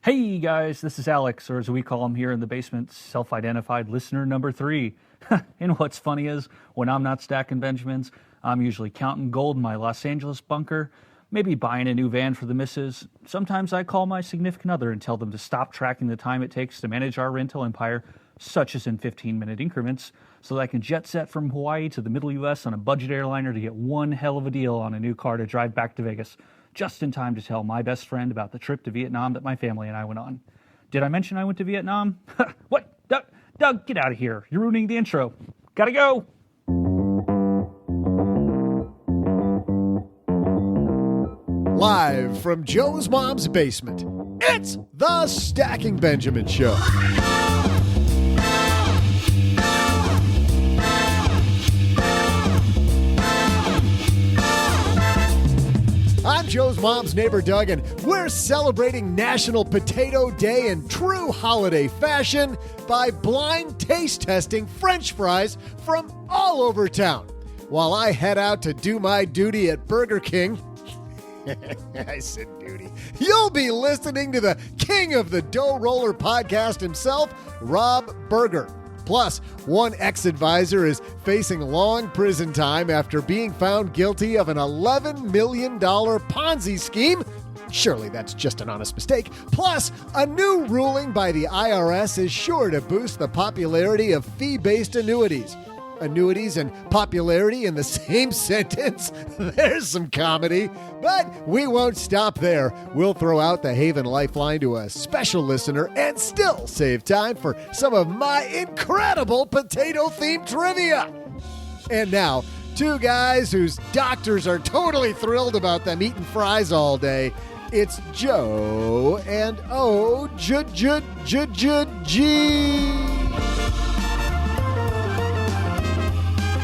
Hey guys, this is Alex, or as we call him here in the basement, self-identified listener number 3. And what's funny is, when I'm not stacking Benjamins, I'm usually counting gold in my Los Angeles bunker, maybe buying a new van for the missus. Sometimes I call my significant other and tell them to stop tracking the time it takes to manage our rental empire, such as in 15-minute increments, so that I can jet set from Hawaii to the middle U.S. on a budget airliner to get one hell of a deal on a new car to drive back to Vegas, just in time to tell my best friend about the trip to Vietnam that my family and I went on. Did I mention I went to Vietnam? What? Doug, get out of here. You're ruining the intro. Gotta go. Live from Joe's mom's basement, it's the Stacking Benjamin Show. I'm Joe's mom's neighbor, Doug, and we're celebrating National Potato Day in true holiday fashion by blind taste testing French fries from all over town. While I head out to do my duty at Burger King, I said duty, you'll be listening to the king of the dough roller podcast himself, Rob Berger. Plus, one ex-advisor is facing long prison time after being found guilty of an $11 million Ponzi scheme. Surely that's just an honest mistake. Plus, a new ruling by the IRS is sure to boost the popularity of fee-based annuities. Annuities and popularity in the same sentence? There's some comedy. But we won't stop there. We'll throw out the Haven Lifeline to a special listener and still save time for some of my incredible potato-themed trivia. And now, two guys whose doctors are totally thrilled about them eating fries all day. It's Joe and O-G.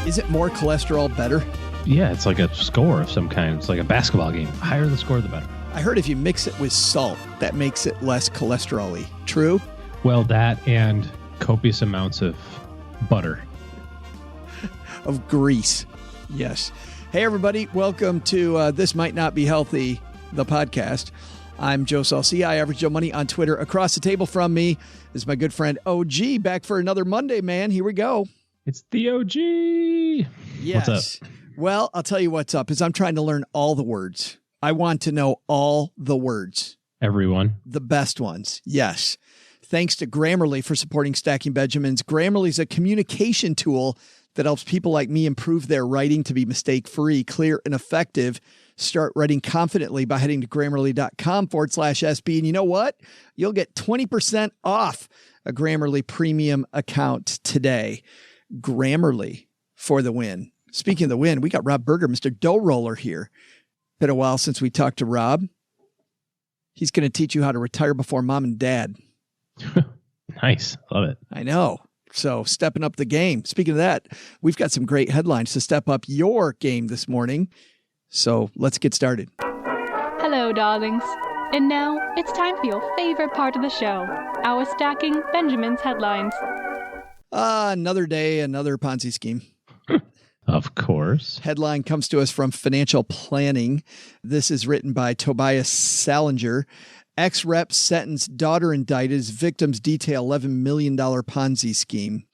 Is it more cholesterol better? Yeah, it's like a score of some kind. It's like a basketball game. The higher the score, the better. I heard if you mix it with salt, that makes it less cholesterol-y. True? Well, that and copious amounts of butter. Of grease. Yes. Hey, everybody. Welcome to This Might Not Be Healthy, the podcast. I'm Joe Salcia. I average Joe Money on Twitter. Across the table from me is my good friend OG, back for another Monday, man. Here we go. It's the OG. Yes. What's up? Well, I'll tell you what's up is I'm trying to learn all the words. I want to know all the words. Everyone. The best ones. Yes. Thanks to Grammarly for supporting Stacking Benjamins. Grammarly is a communication tool that helps people like me improve their writing to be mistake-free, clear, and effective. Start writing confidently by heading to Grammarly.com/SB. And you know what? You'll get 20% off a Grammarly premium account today. Grammarly for the win. Speaking of the win, we got Rob Berger, Mr. Dough Roller here. Been a while since we talked to Rob. He's going to teach you how to retire before mom and dad. Nice. Love it. I know. So stepping up the game. Speaking of that, we've got some great headlines to step up your game this morning. So let's get started. Hello, darlings. And now it's time for your favorite part of the show, our Stacking Benjamin's headlines. Another day, another Ponzi scheme. Of course. Headline comes to us from Financial Planning. This is written by Tobias Salinger. Ex-rep sentenced, daughter indicted as victims detail $11 million Ponzi scheme.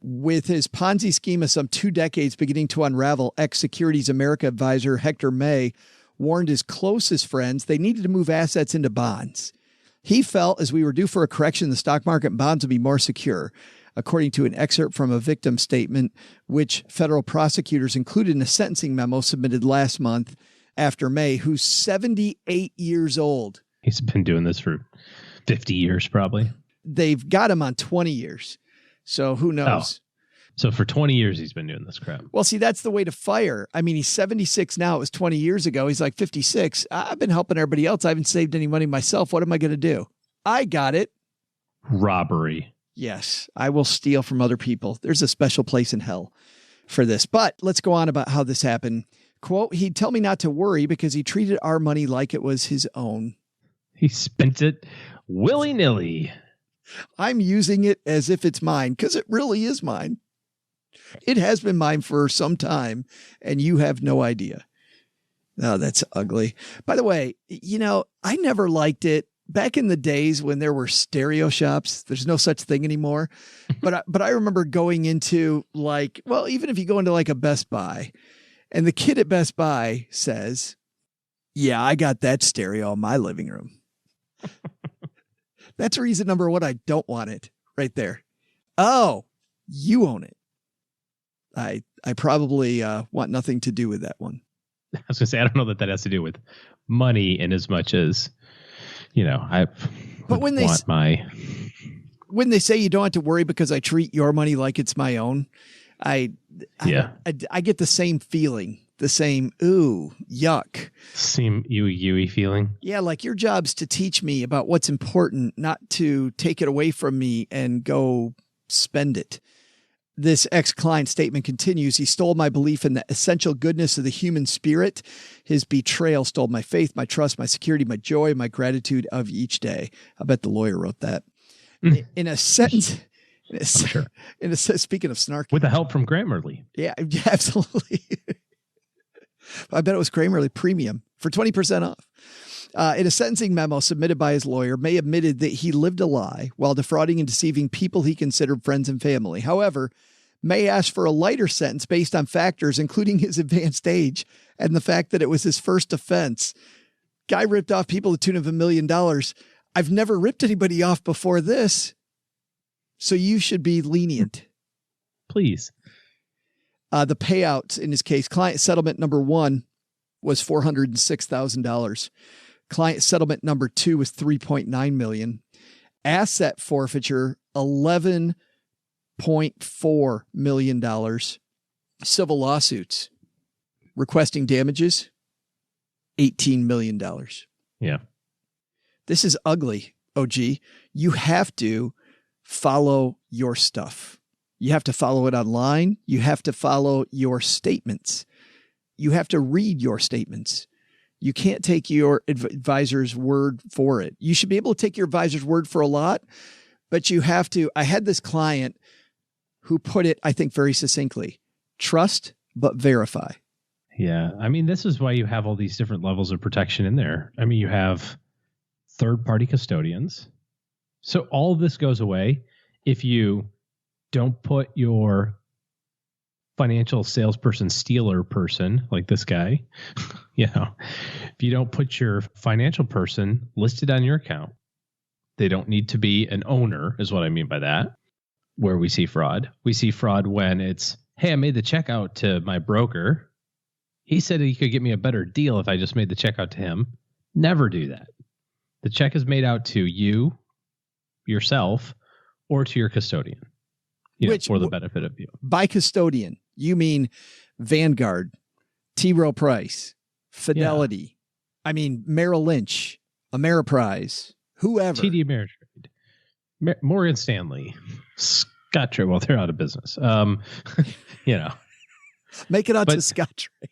With his Ponzi scheme of some 2 decades beginning to unravel, ex-Securities America advisor Hector May warned his closest friends they needed to move assets into bonds. He felt as we were due for a correction, the stock market and bonds would be more secure, according to an excerpt from a victim statement, which federal prosecutors included in a sentencing memo submitted last month after May, who's 78 years old. He's been doing this for 50 years, probably. They've got him on 20 years. So who knows? Oh. So for 20 years, he's been doing this crap. Well, see, that's the way to fire. I mean, he's 76 now. It was 20 years ago. He's like 56. I've been helping everybody else. I haven't saved any money myself. What am I going to do? I got it. Robbery. Yes, I will steal from other people. There's a special place in hell for this. But let's go on about how this happened. Quote, he'd tell me not to worry because he treated our money like it was his own. He spent it willy-nilly. I'm using it as if it's mine because it really is mine. It has been mine for some time, and you have no idea. Oh, that's ugly. By the way, I never liked it back in the days when there were stereo shops, there's no such thing anymore. But I remember going into even if you go into like a Best Buy and the kid at Best Buy says, yeah, I got that stereo in my living room. That's reason number one. I don't want it right there. Oh, you own it. I probably want nothing to do with that one. I was going to say, I don't know that has to do with money in as much as, But when they say you don't have to worry because I treat your money like it's my own, I get the same feeling, the same, ooh, yuck. Same ooey feeling. Yeah, like your job's to teach me about what's important, not to take it away from me and go spend it. This ex-client statement continues. He stole my belief in the essential goodness of the human spirit. His betrayal stole my faith, my trust, my security, my joy, my gratitude of each day. I bet the lawyer wrote that. In a sentence, sure. Speaking of snarky. With the help from Grammarly. Yeah, absolutely. I bet it was Grammarly Premium for 20% off. In a sentencing memo submitted by his lawyer, May admitted that he lived a lie while defrauding and deceiving people he considered friends and family. However, May asked for a lighter sentence based on factors, including his advanced age and the fact that it was his first offense. Guy ripped off people to the tune of $1 million. I've never ripped anybody off before this, so you should be lenient. Please. The payouts in his case, client settlement number 1 was $406,000. Client settlement number 2 was $3.9 million. Asset forfeiture, $11.4 million. Civil lawsuits requesting damages, $18 million. Yeah. This is ugly, OG. You have to follow your stuff. You have to follow it online. You have to follow your statements. You have to read your statements. You can't take your advisor's word for it. You should be able to take your advisor's word for a lot, but you have to. I had this client who put it, I think, very succinctly: trust, but verify. Yeah. I mean, this is why you have all these different levels of protection in there. I mean, you have third-party custodians. So all of this goes away if you don't put your financial salesperson, stealer person, like this guy, if you don't put your financial person listed on your account, they don't need to be an owner, is what I mean by that. Where we see fraud when it's, hey, I made the check out to my broker. He said he could get me a better deal if I just made the check out to him. Never do that. The check is made out to you, yourself, or to your custodian, for the benefit of you. By custodian, you mean Vanguard, T. Rowe Price, Fidelity. Yeah. I mean, Merrill Lynch, Ameriprise, whoever. TD Ameritrade, Morgan Stanley, Scott Trade. Well, they're out of business. Make it out to Scott Trade.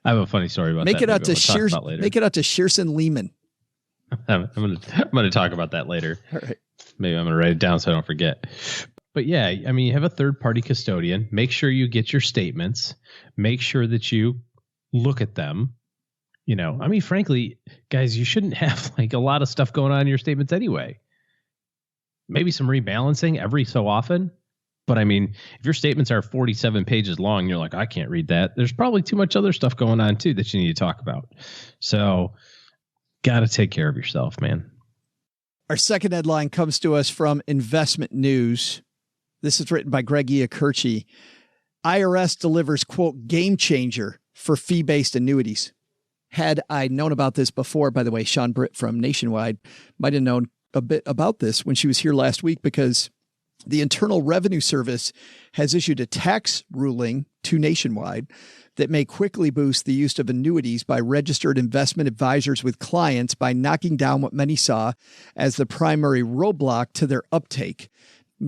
I have a funny story about that. Make it out to Shearson Lehman. I'm going to talk about that later. All right. Maybe I'm going to write it down so I don't forget. But yeah, I mean, you have a third-party custodian. Make sure you get your statements. Make sure that you look at them. I mean, frankly, guys, you shouldn't have like a lot of stuff going on in your statements anyway. Maybe some rebalancing every so often. But I mean, if your statements are 47 pages long, you're like, I can't read that. There's probably too much other stuff going on too that you need to talk about. So got to take care of yourself, man. Our second headline comes to us from Investment News. This is written by Greg Iacurci. IRS delivers, quote, game changer for fee-based annuities. Had I known about this before, by the way, Sean Britt from Nationwide might have known a bit about this when she was here last week, because the Internal Revenue Service has issued a tax ruling to Nationwide that may quickly boost the use of annuities by registered investment advisors with clients by knocking down what many saw as the primary roadblock to their uptake.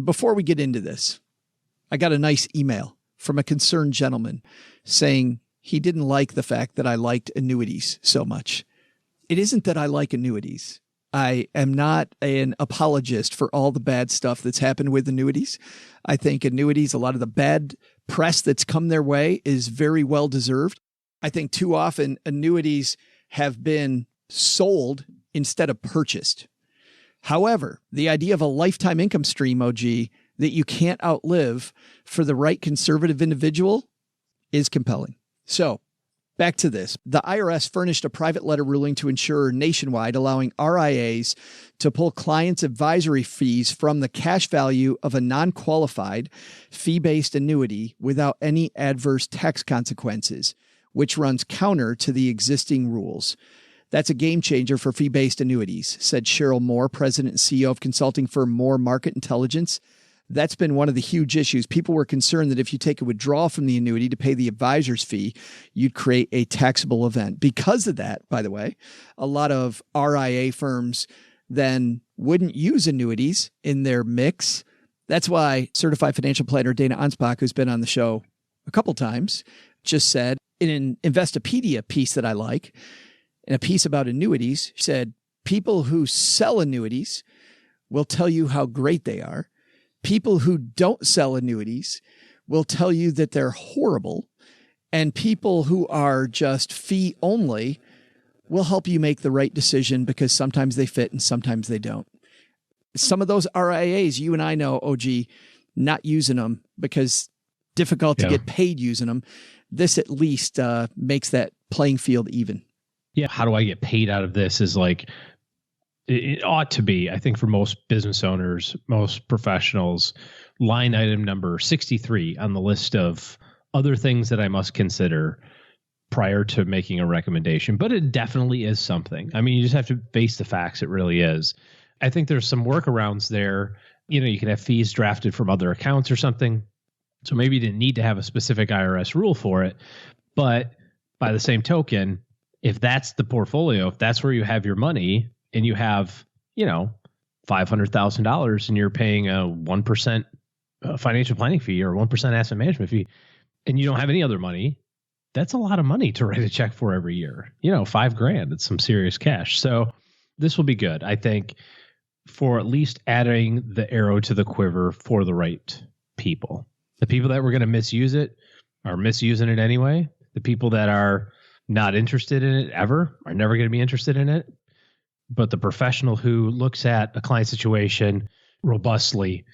Before we get into this, I got a nice email from a concerned gentleman saying he didn't like the fact that I liked annuities so much. It isn't that I like annuities. I am not an apologist for all the bad stuff that's happened with annuities. I think annuities, a lot of the bad press that's come their way is very well deserved. I think too often annuities have been sold instead of purchased. However, the idea of a lifetime income stream, OG, that you can't outlive for the right conservative individual is compelling. So back to this. The IRS furnished a private letter ruling to insurer nationwide, allowing RIAs to pull clients' advisory fees from the cash value of a non-qualified fee-based annuity without any adverse tax consequences, which runs counter to the existing rules. That's a game changer for fee-based annuities, said Cheryl Moore, president and CEO of consulting firm Moore Market Intelligence. That's been one of the huge issues. People were concerned that if you take a withdrawal from the annuity to pay the advisor's fee, you'd create a taxable event. Because of that, by the way, a lot of RIA firms then wouldn't use annuities in their mix. That's why certified financial planner Dana Ansbach, who's been on the show a couple times, just said in an Investopedia piece that I like, in a piece about annuities, she said, people who sell annuities will tell you how great they are. People who don't sell annuities will tell you that they're horrible. And people who are just fee only will help you make the right decision because sometimes they fit and sometimes they don't. Some of those RIAs, you and I know, OG, not using them because difficult to get paid using them. This at least makes that playing field even. Yeah. How do I get paid out of this is like, it ought to be, I think, for most business owners, most professionals, line item number 63 on the list of other things that I must consider prior to making a recommendation. But it definitely is something. I mean, you just have to face the facts. It really is. I think there's some workarounds there. You know, you can have fees drafted from other accounts or something. So maybe you didn't need to have a specific IRS rule for it. But by the same token, if that's the portfolio, if that's where you have your money and you have, you know, $500,000 and you're paying a 1% financial planning fee or 1% asset management fee, and you don't have any other money, that's a lot of money to write a check for every year. You know, $5,000, it's some serious cash. So this will be good, I think, for at least adding the arrow to the quiver for the right people. The people that were going to misuse it are misusing it anyway. The people that are not interested in it ever are never going to be interested in it. But the professional who looks at a client situation robustly,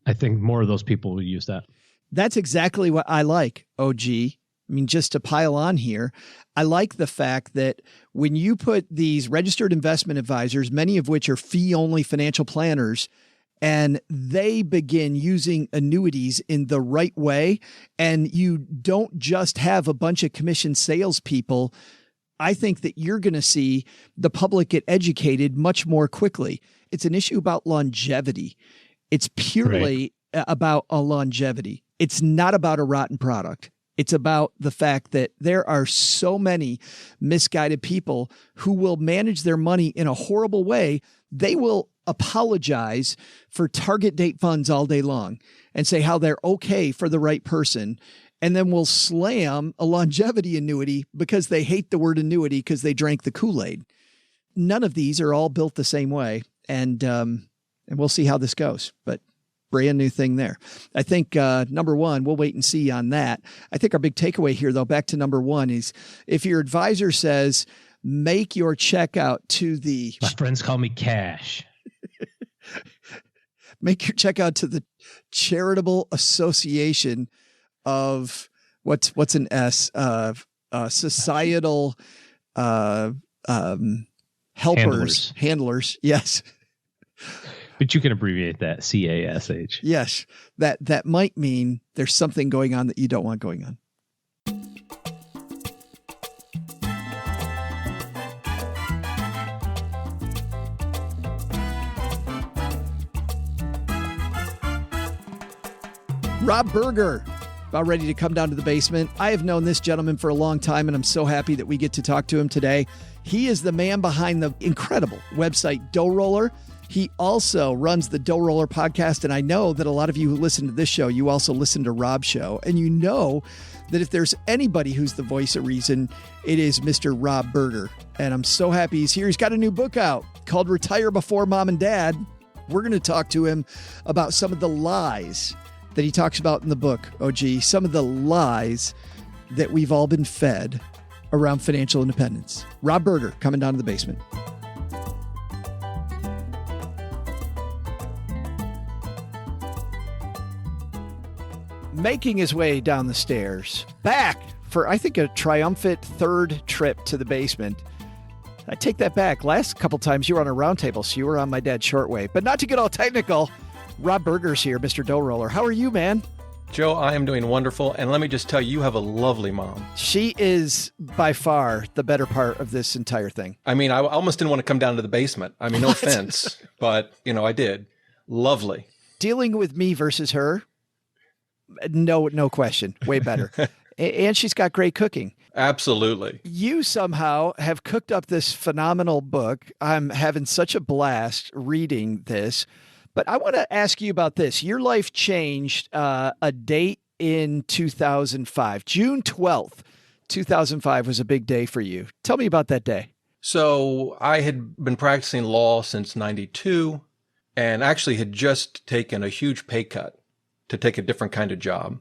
I think more of those people will use that. That's exactly what I like, OG. I mean, just to pile on here, I like the fact that when you put these registered investment advisors, many of which are fee-only financial planners, and they begin using annuities in the right way, and you don't just have a bunch of commission salespeople, I think that you're going to see the public get educated much more quickly. It's an issue about longevity. It's purely about a longevity. It's not about a rotten product. It's about the fact that there are so many misguided people who will manage their money in a horrible way. They will apologize for target date funds all day long and say how they're okay for the right person. And then we'll slam a longevity annuity because they hate the word annuity because they drank the Kool-Aid. None of these are all built the same way. And we'll see how this goes. But brand new thing there. I think number one, we'll wait and see on that. I think our big takeaway here, though, back to number one, is if your advisor says, make your check out to the... My friends call me Cash. Make your check out to the Charitable Association of what's an S? Societal helpers. Handlers. Yes. But you can abbreviate that CASH. Yes. That might mean there's something going on that you don't want going on. Rob Berger, about ready to come down to the basement. I have known this gentleman for a long time, and I'm so happy that we get to talk to him today. He is the man behind the incredible website Dough Roller. He also runs the Dough Roller podcast, and I know that a lot of you who listen to this show, you also listen to Rob's show, and you know that if there's anybody who's the voice of reason, it is Mr. Rob Berger, and I'm so happy he's here. He's got a new book out called Retire Before Mom and Dad. We're going to talk to him about some of the lies that he talks about in the book, OG, some of the lies that we've all been fed around financial independence. Rob Berger coming down to the basement. Making his way down the stairs, back for, I think, a triumphant third trip to the basement. I take that back. Last couple times you were on a round table, so you were on my dad's shortwave. But not to get all technical, Rob Berger's here, Mr. Dough Roller. How are you, man? Joe, I am doing wonderful. And let me just tell you, you have a lovely mom. She is by far the better part of this entire thing. I mean, I almost didn't want to come down to the basement. I mean, no offense, but, I did. Lovely. Dealing with me versus her, no question. Way better. And she's got great cooking. Absolutely. You somehow have cooked up this phenomenal book. I'm having such a blast reading this. But I want to ask you about this. Your life changed a date in 2005. June 12th, 2005 was a big day for you. Tell me about that day. So I had been practicing law since 92 and actually had just taken a huge pay cut to take a different kind of job.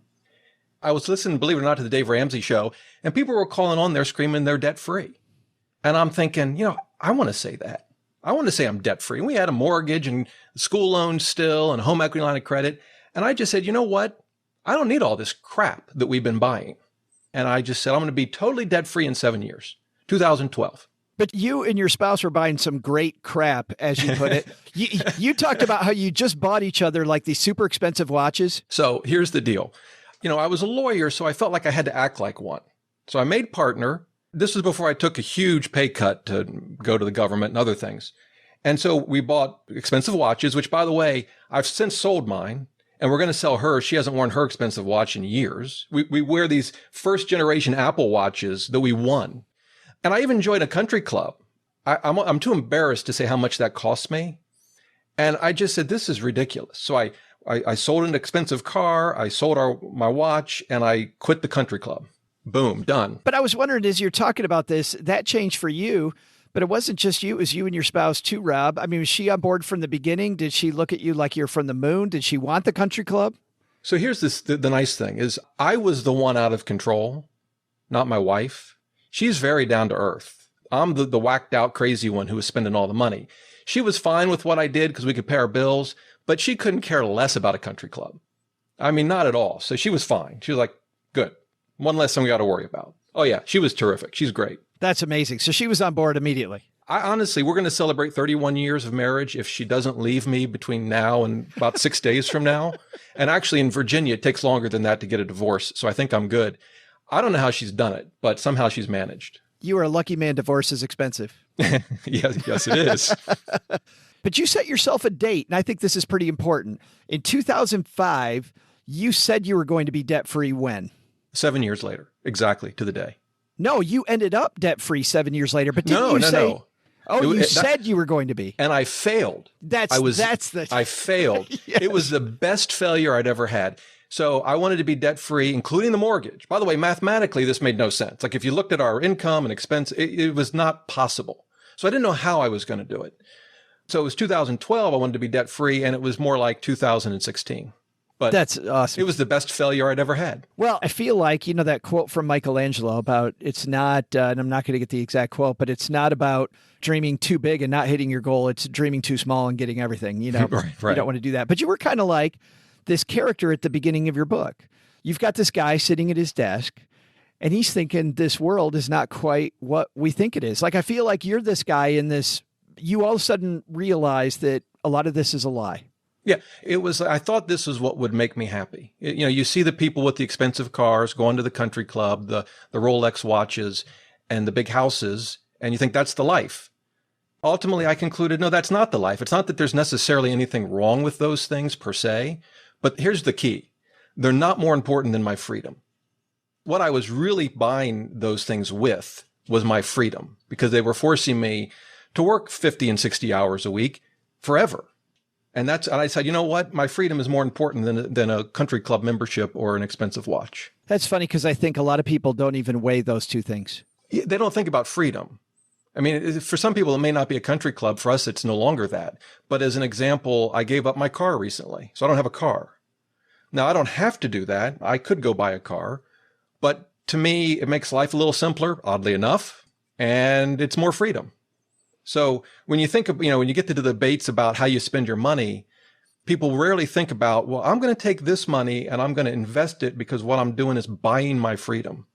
I was listening, believe it or not, to the Dave Ramsey show, and people were calling on there screaming they're debt free. And I'm thinking, I want to say that. I want to say I'm debt free. We had a mortgage and school loans still and a home equity line of credit. And I just said, you know what? I don't need all this crap that we've been buying. And I just said, I'm going to be totally debt free in 7 years, 2012. But you and your spouse were buying some great crap, as you put it. You talked about how you just bought each other like these super expensive watches. So here's the deal. I was a lawyer, so I felt like I had to act like one. So I made partner. This was before I took a huge pay cut to go to the government and other things. And so we bought expensive watches, which, by the way, I've since sold mine, and we're going to sell her. She hasn't worn her expensive watch in years. We wear these first generation Apple watches that we won. And I even joined a country club. I'm too embarrassed to say how much that cost me. And I just said, this is ridiculous. So I sold an expensive car, I sold my watch, and I quit the country club. Boom, done. But I was wondering, as you're talking about this, that changed for you, but it wasn't just you, it was you and your spouse too, Rob. I mean, was she on board from the beginning? Did she look at you like you're from the moon? Did she want the country club? So here's the nice thing is I was the one out of control, not my wife. She's very down to earth. I'm the whacked out crazy one who was spending all the money. She was fine with what I did because we could pay our bills, but she couldn't care less about a country club. I mean, not at all. So she was fine. She was like, good. One less thing we got to worry about. Oh, yeah. She was terrific. She's great. That's amazing. So she was on board immediately. I honestly, we're going to celebrate 31 years of marriage if she doesn't leave me between now and about 6 days from now. And actually in Virginia, it takes longer than that to get a divorce. So I think I'm good. I don't know how she's done it, but somehow she's managed. You are a lucky man. Divorce is expensive. Yes, it is. But you set yourself a date, and I think this is pretty important. In 2005, you said you were going to be debt-free when? 7 years later, exactly, to the day. No, you ended up debt-free 7 years later, but didn't No. Oh, you said you were going to be. And I failed. I failed. Yes. It was the best failure I'd ever had. So I wanted to be debt-free, including the mortgage. By the way, mathematically, this made no sense. Like if you looked at our income and expense, it was not possible. So I didn't know how I was going to do it. So it was 2012. I wanted to be debt-free, and it was more like 2016. But that's awesome. It was the best failure I'd ever had. Well, I feel like, that quote from Michelangelo about it's not, and I'm not going to get the exact quote, but it's not about dreaming too big and not hitting your goal. It's dreaming too small and getting everything, Right. You don't want to do that. But you were kind of like this character at the beginning of your book. You've got this guy sitting at his desk, and he's thinking this world is not quite what we think it is. Like, I feel like you're this guy in this, you all of a sudden realize that a lot of this is a lie. Yeah, it was. I thought this is what would make me happy. You see the people with the expensive cars going to the country club, the Rolex watches and the big houses, and you think that's the life. Ultimately, I concluded, no, that's not the life. It's not that there's necessarily anything wrong with those things per se, but here's the key. They're not more important than my freedom. What I was really buying those things with was my freedom because they were forcing me to work 50 and 60 hours a week forever. And I said, you know what? My freedom is more important than a country club membership or an expensive watch. That's funny because I think a lot of people don't even weigh those two things. They don't think about freedom. I mean, for some people, it may not be a country club. For us, it's no longer that. But as an example, I gave up my car recently, so I don't have a car. Now, I don't have to do that. I could go buy a car, but to me, it makes life a little simpler, oddly enough, and it's more freedom. So when you think of, when you get to the debates about how you spend your money, people rarely think about, well, I'm going to take this money and I'm going to invest it because what I'm doing is buying my freedom.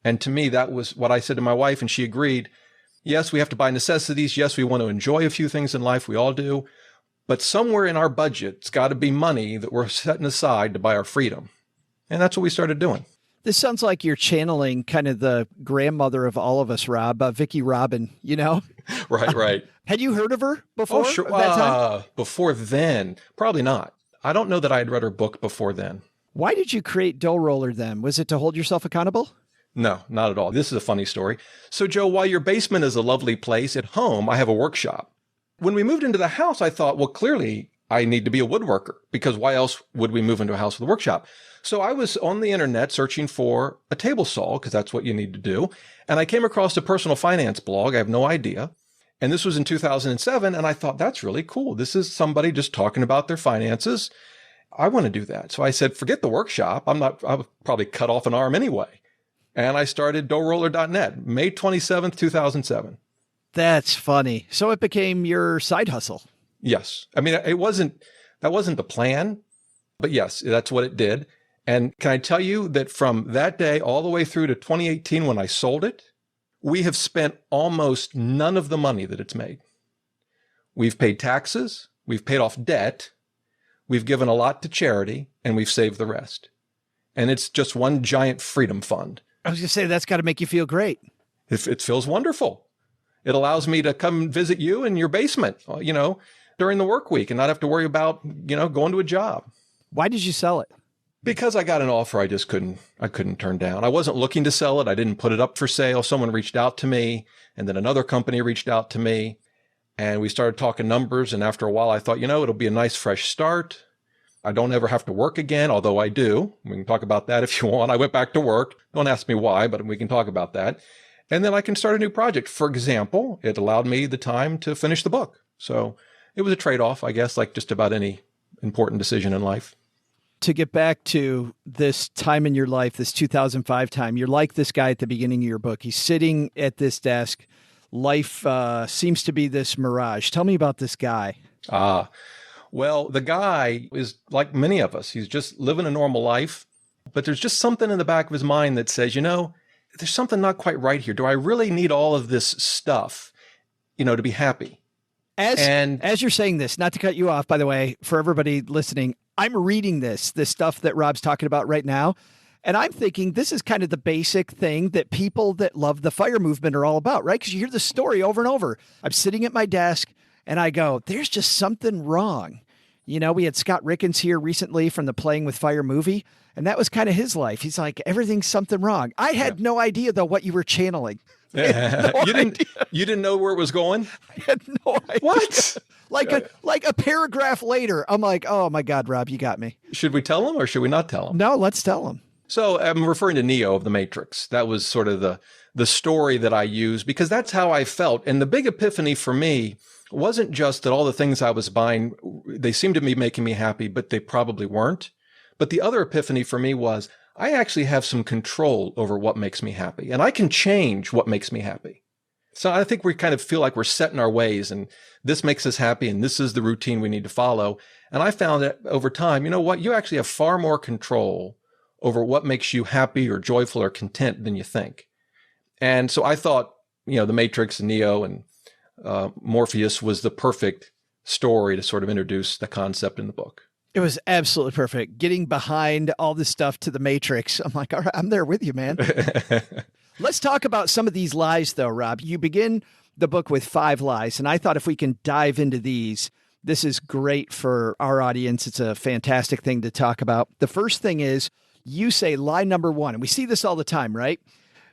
And to me, that was what I said to my wife, and she agreed. Yes, we have to buy necessities. Yes, we want to enjoy a few things in life. We all do. But somewhere in our budget, it's got to be money that we're setting aside to buy our freedom. And that's what we started doing. This sounds like you're channeling kind of the grandmother of all of us, Rob, Vicki Robin, Right. Had you heard of her before? Oh, sure. That time? Before then, probably not. I don't know that I had read her book before then. Why did you create Dough Roller then? Was it to hold yourself accountable? No, not at all. This is a funny story. So, Joe, while your basement is a lovely place, at home, I have a workshop. When we moved into the house, I thought, well, clearly I need to be a woodworker, because why else would we move into a house with a workshop? So I was on the internet searching for a table saw, because that's what you need to do. And I came across a personal finance blog. I have no idea. And this was in 2007. And I thought, that's really cool. This is somebody just talking about their finances. I want to do that. So I said, forget the workshop. I'll probably cut off an arm anyway. And I started doughroller.net, May 27th, 2007. That's funny. So it became your side hustle. Yes. I mean, that wasn't the plan, but yes, that's what it did. And can I tell you that from that day all the way through to 2018, when I sold it, we have spent almost none of the money that it's made. We've paid taxes, we've paid off debt, we've given a lot to charity, and we've saved the rest. And it's just one giant freedom fund. I was going to say, that's got to make you feel great. It feels wonderful. It allows me to come visit you in your basement, during the work week and not have to worry about, going to a job. Why did you sell it? Because I got an offer I couldn't turn down. I wasn't looking to sell it. I didn't put it up for sale. Someone reached out to me, and then another company reached out to me, and we started talking numbers. And after a while, I thought, it'll be a nice fresh start. I don't ever have to work again, although I do. We can talk about that if you want. I went back to work. Don't ask me why, but we can talk about that. And then I can start a new project. For example, it allowed me the time to finish the book. So it was a trade-off, I guess, like just about any important decision in life. To get back to this time in your life, this 2005 time, you're like this guy at the beginning of your book. He's sitting at this desk. Life seems to be this mirage. Tell me about this guy. Well, the guy is like many of us. He's just living a normal life, but there's just something in the back of his mind that says, there's something not quite right here. Do I really need all of this stuff, to be happy? As you're saying this, not to cut you off, by the way, for everybody listening, I'm reading this stuff that Rob's talking about right now. And I'm thinking this is kind of the basic thing that people that love the FIRE movement are all about, right? Because you hear the story over and over. I'm sitting at my desk and I go, there's just something wrong. We had Scott Rickens here recently from the Playing with Fire movie, and that was kind of his life. He's like, everything's something wrong. I had no idea, though, what you were channeling. You didn't know where it was going? I had no idea. What? Like a paragraph later, I'm like, oh my God, Rob, you got me. Should we tell him or should we not tell him? No, let's tell him. So I'm referring to Neo of the Matrix. That was sort of the story that I used because that's how I felt. And the big epiphany for me wasn't just that all the things I was buying, they seemed to be making me happy, but they probably weren't. But the other epiphany for me was I actually have some control over what makes me happy, and I can change what makes me happy. So I think we kind of feel like we're set in our ways, and this makes us happy, and this is the routine we need to follow. And I found that over time, you actually have far more control over what makes you happy or joyful or content than you think. And so I thought, the Matrix and Neo and Morpheus was the perfect story to sort of introduce the concept in the book. It was absolutely perfect. Getting behind all this stuff to the Matrix. I'm like, all right, I'm there with you, man. Let's talk about some of these lies, though, Rob. You begin the book with 5 lies, and I thought if we can dive into these, this is great for our audience. It's a fantastic thing to talk about. The first thing is you say lie number 1, and we see this all the time, right?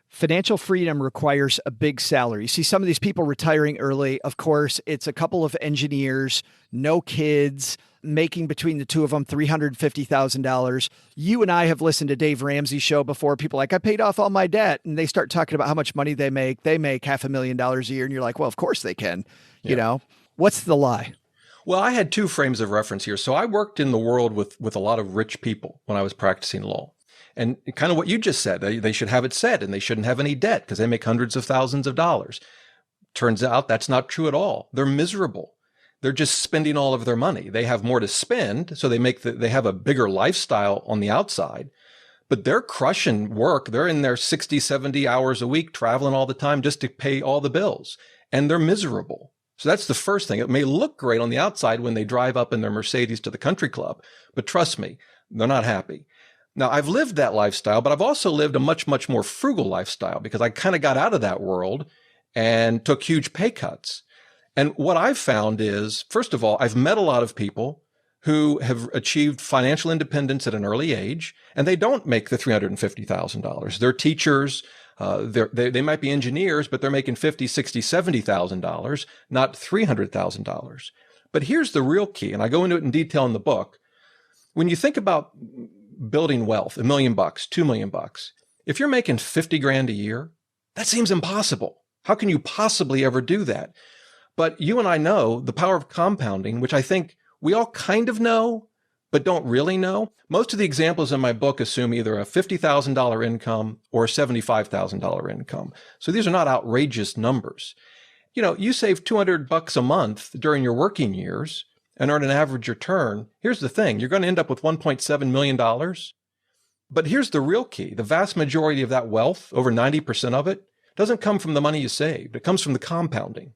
Financial freedom requires a big salary. You see some of these people retiring early. Of course, it's a couple of engineers, no kids, making between the two of them $350,000. You and I have listened to Dave Ramsey's show before. People are like, I paid off all my debt. And they start talking about how much money they make. They make $500,000 a year. And you're like, well, of course they can. What's the lie? Well, I had 2 frames of reference here. So I worked in the world with a lot of rich people when I was practicing law. And kind of what you just said, they should have it set and they shouldn't have any debt because they make hundreds of thousands of dollars. Turns out that's not true at all. They're miserable. They're just spending all of their money. They have more to spend, so they have a bigger lifestyle on the outside, but they're crushing work. They're in their 60, 70 hours a week, traveling all the time just to pay all the bills, and they're miserable. So that's the first thing. It may look great on the outside when they drive up in their Mercedes to the country club, but trust me, they're not happy. Now, I've lived that lifestyle, but I've also lived a much, much more frugal lifestyle because I kind of got out of that world and took huge pay cuts. And what I've found is, first of all, I've met a lot of people who have achieved financial independence at an early age, and they don't make the $350,000. They're teachers. They might be engineers, but they're making $50,000, $60,000, $70,000, not $300,000. But here's the real key, and I go into it in detail in the book. When you think about building wealth, $1 million, $2 million, if you're making 50 grand a year, that seems impossible. How can you possibly ever do that? But you and I know the power of compounding, which I think we all kind of know, but don't really know. Most of the examples in my book assume either a $50,000 income or a $75,000 income. So these are not outrageous numbers. You know, you save $200 a month during your working years and earn an average return. Here's the thing. You're going to end up with $1.7 million. But here's the real key. The vast majority of that wealth, over 90% of it, doesn't come from the money you saved. It comes from the compounding.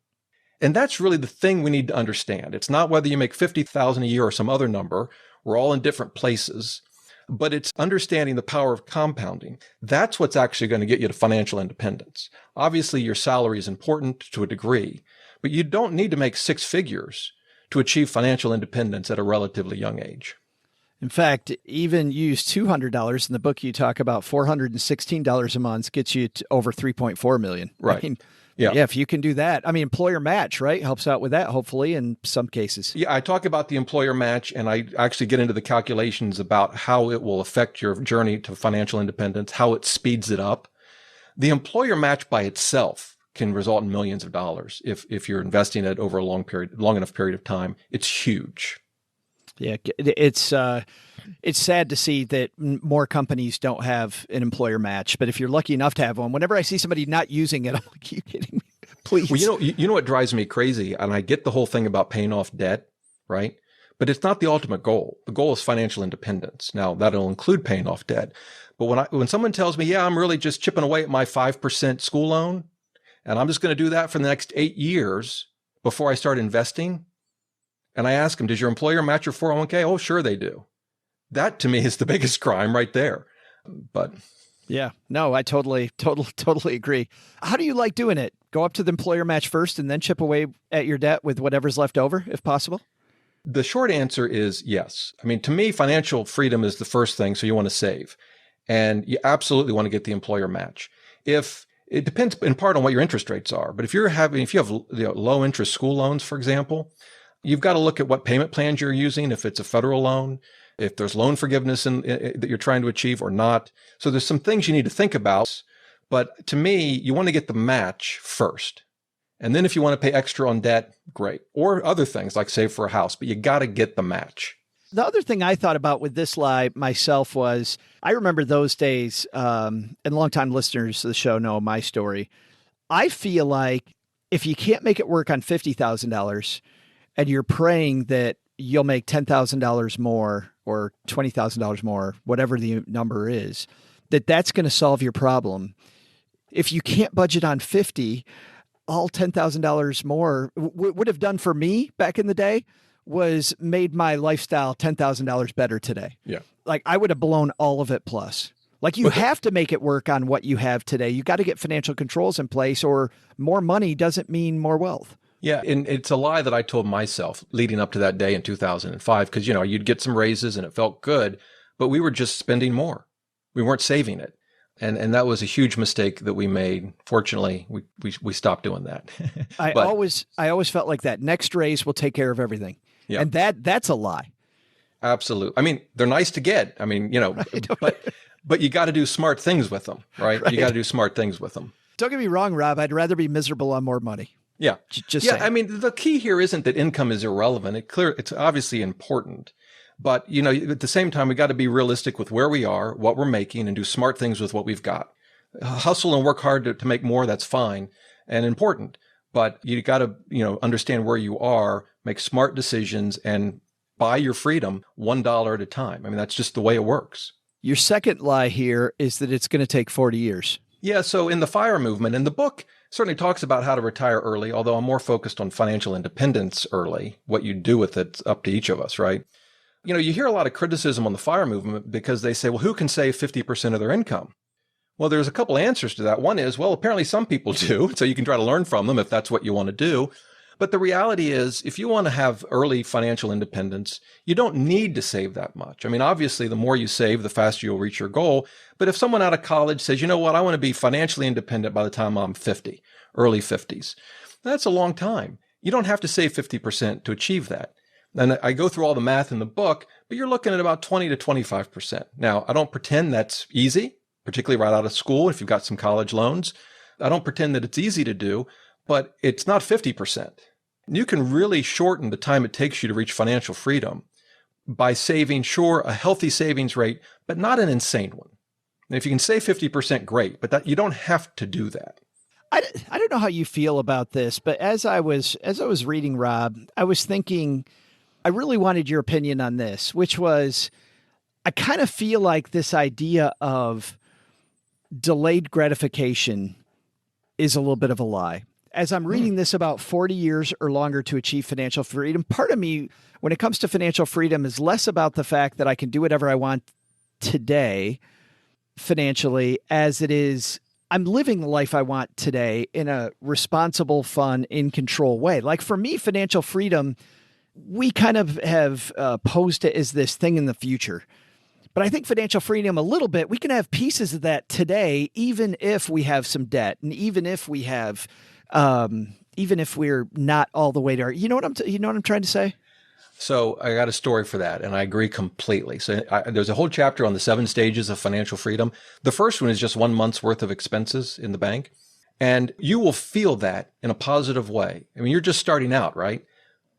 And that's really the thing we need to understand. It's not whether you make $50,000 a year or some other number. We're all in different places, but it's understanding the power of compounding. That's what's actually going to get you to financial independence. Obviously, your salary is important to a degree, but you don't need to make six figures to achieve financial independence at a relatively young age. In fact, even use $200 in the book. You talk about $416 a month gets you to over $3.4 million. Right. I mean, yeah, if you can do that. I mean, employer match, right? Helps out with that, hopefully, in some cases. Yeah, I talk about the employer match, and I actually get into the calculations about how it will affect your journey to financial independence, how it speeds it up. The employer match by itself can result in millions of dollars if you're investing it over a long enough period of time. It's huge. Yeah, it's sad to see that more companies don't have an employer match. But if you're lucky enough to have one, whenever I see somebody not using it, I'm like, are you kidding me? Please. Well, you know what drives me crazy? And I get the whole thing about paying off debt, right? But it's not the ultimate goal. The goal is financial independence. Now, that'll include paying off debt. But when someone tells me, yeah, I'm really just chipping away at my 5% school loan, and I'm just going to do that for the next 8 years before I start investing, and I ask them, does your employer match your 401k? Oh, sure they do. That to me is the biggest crime right there. But yeah, no, I totally agree. How do you like doing it? Go up to the employer match first and then chip away at your debt with whatever's left over, if possible? The short answer is yes. I mean, to me, financial freedom is the first thing. So you want to save, and you absolutely want to get the employer match. If it depends in part on what your interest rates are, but if you have low interest school loans, for example, you've got to look at what payment plans you're using, if it's a federal loan, if there's loan forgiveness that you're trying to achieve or not. So there's some things you need to think about. But to me, you want to get the match first. And then if you want to pay extra on debt, great. Or other things like save for a house, but you got to get the match. The other thing I thought about with this lie myself was, I remember those days, and longtime listeners of the show know my story. I feel like if you can't make it work on $50,000, and you're praying that you'll make $10,000 more or $20,000 more, whatever the number is, that's going to solve your problem. If you can't budget on 50, all $10,000 more would have done for me back in the day was made my lifestyle $10,000 better today. Yeah. Like I would have blown all of it plus. Like you have to make it work on what you have today. You got to get financial controls in place, or more money doesn't mean more wealth. Yeah, and it's a lie that I told myself leading up to that day in 2005, because, you'd get some raises and it felt good, but we were just spending more. We weren't saving it. And that was a huge mistake that we made. Fortunately, we stopped doing that. I always felt like that. Next raise will take care of everything. Yeah. And that's a lie. Absolutely. I mean, they're nice to get. I mean, right. but you got to do smart things with them, right? You got to do smart things with them. Don't get me wrong, Rob. I'd rather be miserable on more money. Yeah. Just saying. I mean, the key here isn't that income is irrelevant. It's obviously important, But, at the same time, we got to be realistic with where we are, what we're making, and do smart things with what we've got. Hustle and work hard to make more. That's fine and important. But you got to, understand where you are, make smart decisions, and buy your freedom $1 at a time. I mean, that's just the way it works. Your second lie here is that it's going to take 40 years. Yeah. So in the FIRE movement, and the book certainly talks about how to retire early, although I'm more focused on financial independence early. What you do with it's up to each of us, right? You hear a lot of criticism on the FIRE movement because they say, well, who can save 50% of their income? Well, there's a couple answers to that. One is, well, apparently some people do, so you can try to learn from them if that's what you want to do. But the reality is, if you want to have early financial independence, you don't need to save that much. I mean, obviously, the more you save, the faster you'll reach your goal. But if someone out of college says, you know what, I want to be financially independent by the time I'm 50, early 50s, that's a long time. You don't have to save 50% to achieve that. And I go through all the math in the book, but you're looking at about 20 to 25%. Now, I don't pretend that's easy, particularly right out of school if you've got some college loans. I don't pretend that it's easy to do, but it's not 50%. You can really shorten the time it takes you to reach financial freedom by saving, sure, a healthy savings rate, but not an insane one. And if you can save 50%, great, but you don't have to do that. I don't know how you feel about this, but as I was reading, Rob, I was thinking, I really wanted your opinion on this, which was, I kind of feel like this idea of delayed gratification is a little bit of a lie. As I'm reading this about 40 years or longer to achieve financial freedom, part of me, when it comes to financial freedom, is less about the fact that I can do whatever I want today financially as it is I'm living the life I want today in a responsible, fun, in control way. Like for me, financial freedom, we kind of have posed it as this thing in the future. But I think financial freedom a little bit, we can have pieces of that today, even if we have some debt and even if we have, even if we're not all the way to our, you know what I'm trying to say? So I got a story for that, and I agree completely. So there's a whole chapter on the 7 stages of financial freedom. The first one is just 1 month's worth of expenses in the bank, and you will feel that in a positive way. I mean, you're just starting out, right?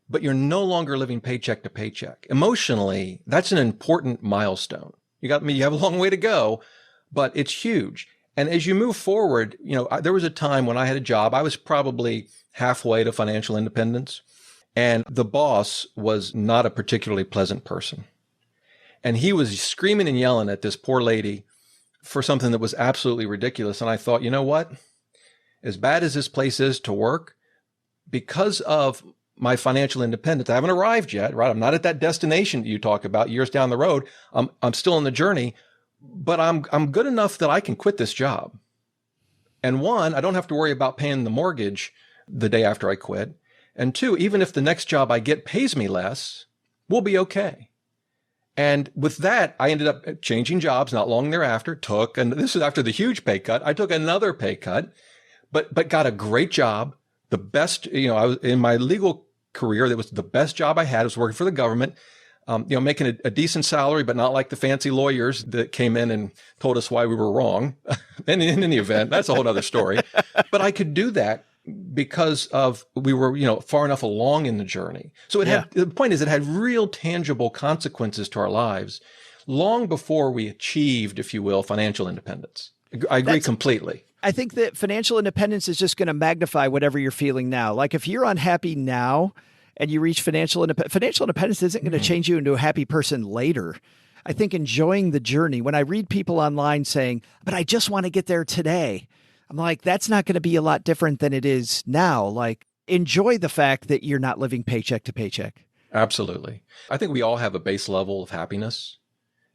But you're no longer living paycheck to paycheck. Emotionally, that's an important milestone. You have a long way to go, but it's huge. And as you move forward, there was a time when I had a job. I was probably halfway to financial independence. And the boss was not a particularly pleasant person. And he was screaming and yelling at this poor lady for something that was absolutely ridiculous. And I thought, you know what? As bad as this place is to work, because of my financial independence, I haven't arrived yet, right? I'm not at that destination that you talk about years down the road. I'm still on the journey, but I'm good enough that I can quit this job. And 1, I don't have to worry about paying the mortgage the day after I quit. And 2, even if the next job I get pays me less, we'll be okay. And with that, I ended up changing jobs not long thereafter, and this is after the huge pay cut. I took another pay cut, but got a great job. The best, I was in my legal career. That was the best job I had. I was working for the government, making a decent salary, but not like the fancy lawyers that came in and told us why we were wrong. And in any event, that's a whole other story. But I could do that because of we were, far enough along in the journey. So the point is it had real tangible consequences to our lives long before we achieved, if you will, financial independence. I agree completely. I think that financial independence is just going to magnify whatever you're feeling now. Like if you're unhappy now and you reach financial independence isn't going to change you into a happy person later. I think enjoying the journey, when I read people online saying, but I just want to get there today, I'm like, that's not going to be a lot different than it is now. Like, enjoy the fact that you're not living paycheck to paycheck. Absolutely. I think we all have a base level of happiness,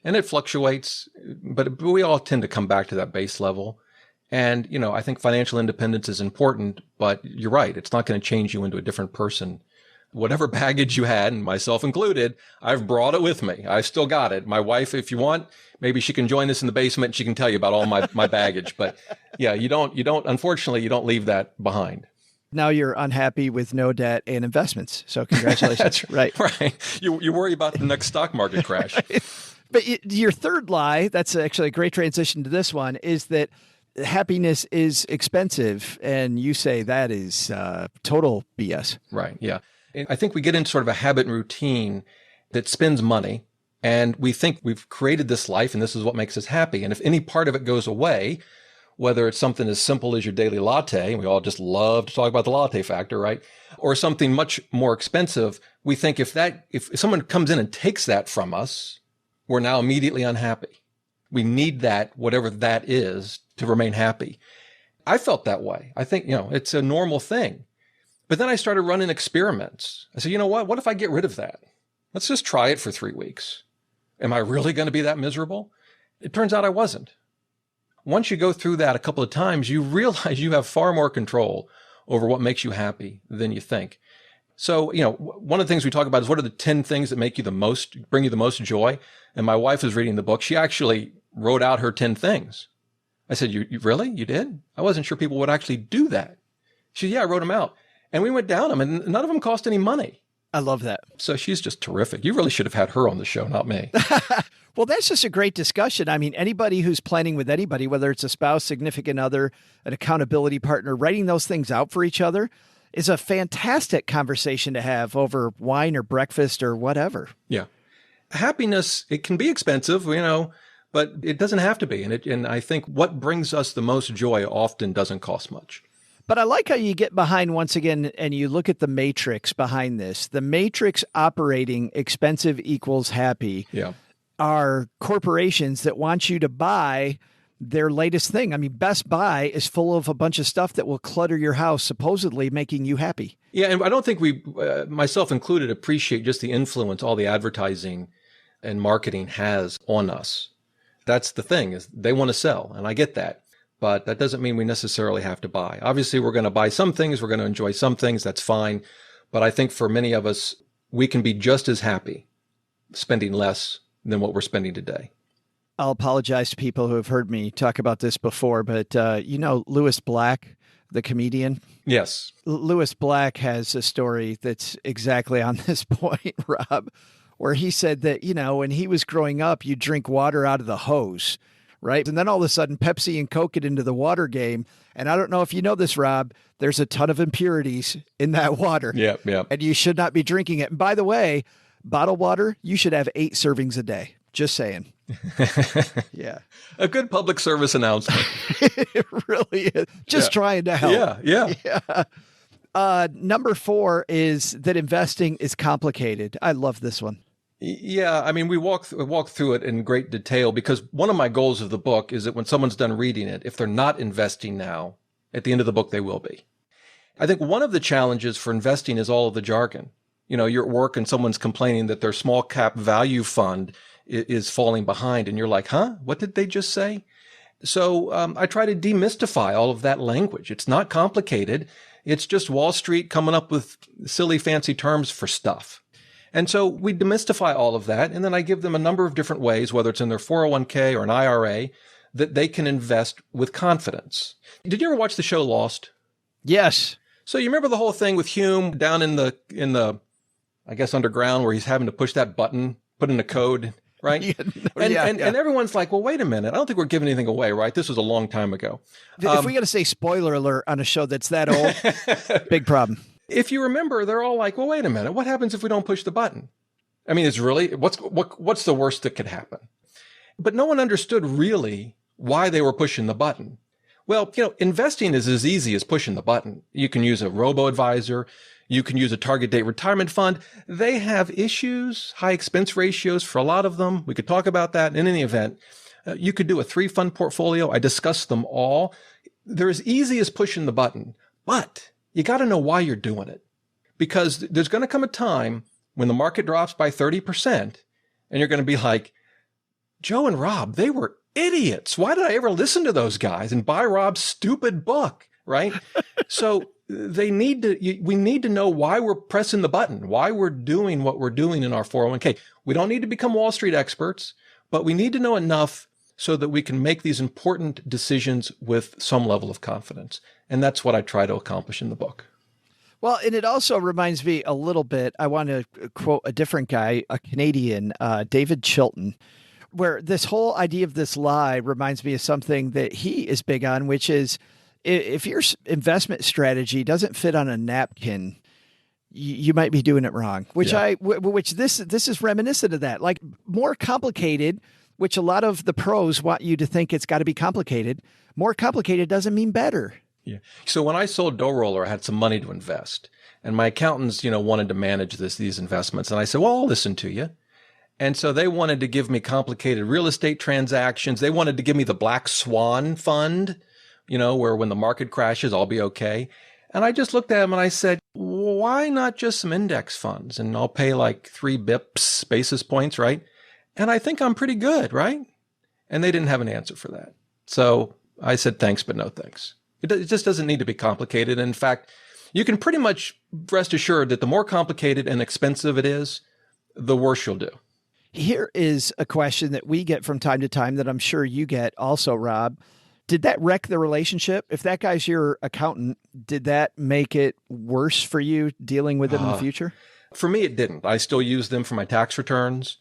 and it fluctuates, but we all tend to come back to that base level. And, I think financial independence is important, but you're right. It's not going to change you into a different person. Whatever baggage you had, and myself included, I've brought it with me. I still got it. My wife, if you want, maybe she can join us in the basement and she can tell you about all my baggage. But yeah, unfortunately, you don't leave that behind. Now you're unhappy with no debt and investments. So congratulations. That's right. You worry about the next stock market crash. Right. But your third lie, that's actually a great transition to this one, is that happiness is expensive. And you say that is total BS. Right. Yeah. And I think we get into sort of a habit and routine that spends money. And we think we've created this life and this is what makes us happy. And if any part of it goes away, whether it's something as simple as your daily latte, and we all just love to talk about the latte factor, right? Or something much more expensive, we think if someone comes in and takes that from us, we're now immediately unhappy. We need that, whatever that is, to remain happy. I felt that way. I think, it's a normal thing. But then I started running experiments. I said, you know what? What if I get rid of that? Let's just try it for 3 weeks. Am I really going to be that miserable? It turns out I wasn't. Once you go through that a couple of times, you realize you have far more control over what makes you happy than you think. So, one of the things we talk about is what are the 10 things that bring you the most joy? And my wife was reading the book. She actually wrote out her 10 things. I said, you really? You did? I wasn't sure people would actually do that. She said, yeah, I wrote them out. And we went down them and none of them cost any money. I love that. So she's just terrific. You really should have had her on the show, not me. Well, that's just a great discussion. I mean, anybody who's planning with anybody, whether it's a spouse, significant other, an accountability partner, writing those things out for each other is a fantastic conversation to have over wine or breakfast or whatever. Yeah. Happiness, it can be expensive, but it doesn't have to be. And I think what brings us the most joy often doesn't cost much. But I like how you get behind once again and you look at the matrix behind this. The matrix operating expensive equals happy are corporations that want you to buy their latest thing. I mean, Best Buy is full of a bunch of stuff that will clutter your house, supposedly making you happy. Yeah, and I don't think we, myself included, appreciate just the influence all the advertising and marketing has on us. That's the thing, is they want to sell, and I get that. But that doesn't mean we necessarily have to buy. Obviously, we're going to buy some things. We're going to enjoy some things. That's fine. But I think for many of us, we can be just as happy spending less than what we're spending today. I'll apologize to people who have heard me talk about this before, but Louis Black, the comedian? Yes. Louis Black has a story that's exactly on this point, Rob, where he said that, when he was growing up, you drink water out of the hose. Right. And then all of a sudden, Pepsi and Coke get into the water game. And I don't know if you know this, Rob, there's a ton of impurities in that water. Yeah. And you should not be drinking it. And by the way, bottled water, you should have 8 servings a day. Just saying. Yeah. A good public service announcement. It really is. Just trying to help. Yeah. Number 4 is that investing is complicated. I love this one. Yeah, I mean, we walk through it in great detail because one of my goals of the book is that when someone's done reading it, if they're not investing now, at the end of the book, they will be. I think one of the challenges for investing is all of the jargon. You're at work and someone's complaining that their small cap value fund is falling behind. And you're like, huh? What did they just say? So I try to demystify all of that language. It's not complicated. It's just Wall Street coming up with silly, fancy terms for stuff. And so we demystify all of that, and then I give them a number of different ways, whether it's in their 401k or an IRA, that they can invest with confidence. Did you ever watch the show Lost? Yes. So you remember the whole thing with Hume down in the I guess underground, where he's having to push that button, put in a code, right? And everyone's like, well, wait a minute. I don't think we're giving anything away, right? This was a long time ago. If we got to say spoiler alert on a show that's that old, big problem. If you remember, they're all like, well, wait a minute. What happens if we don't push the button? I mean, it's really, what's the worst that could happen? But no one understood really why they were pushing the button. Well, investing is as easy as pushing the button. You can use a robo-advisor. You can use a target date retirement fund. They have issues, high expense ratios for a lot of them. We could talk about that in any event. You could do a 3-fund portfolio. I discussed them all. They're as easy as pushing the button, but you got to know why you're doing it, because there's going to come a time when the market drops by 30% and you're going to be like, Joe and Rob, they were idiots. Why did I ever listen to those guys and buy Rob's stupid book? Right. So we need to know why we're pressing the button, why we're doing what we're doing in our 401k. We don't need to become Wall Street experts, but we need to know enough so that we can make these important decisions with some level of confidence. And that's what I try to accomplish in the book. Well, and it also reminds me a little bit, I want to quote a different guy, a Canadian, David Chilton, where this whole idea of this lie reminds me of something that he is big on, which is if your investment strategy doesn't fit on a napkin, you might be doing it wrong, which Yeah. which this is reminiscent of that. Like more complicated, which a lot of the pros want you to think it's got to be complicated. More complicated doesn't mean better. Yeah. So when I sold Dough Roller, I had some money to invest, and my accountants, wanted to manage these investments. And I said, well, I'll listen to you. And so they wanted to give me complicated real estate transactions. They wanted to give me the Black Swan fund, where when the market crashes, I'll be okay. And I just looked at them and I said, why not just some index funds? And I'll pay like 3 basis points, right? And I think I'm pretty good, right? And they didn't have an answer for that. So I said, thanks, but no thanks. It just doesn't need to be complicated. In fact, you can pretty much rest assured that the more complicated and expensive it is, the worse you'll do. Here is a question that we get from time to time that I'm sure you get also, Rob. Did that wreck the relationship? If that guy's your accountant, did that make it worse for you dealing with him in the future? For me, it didn't. I still use them for my tax returns.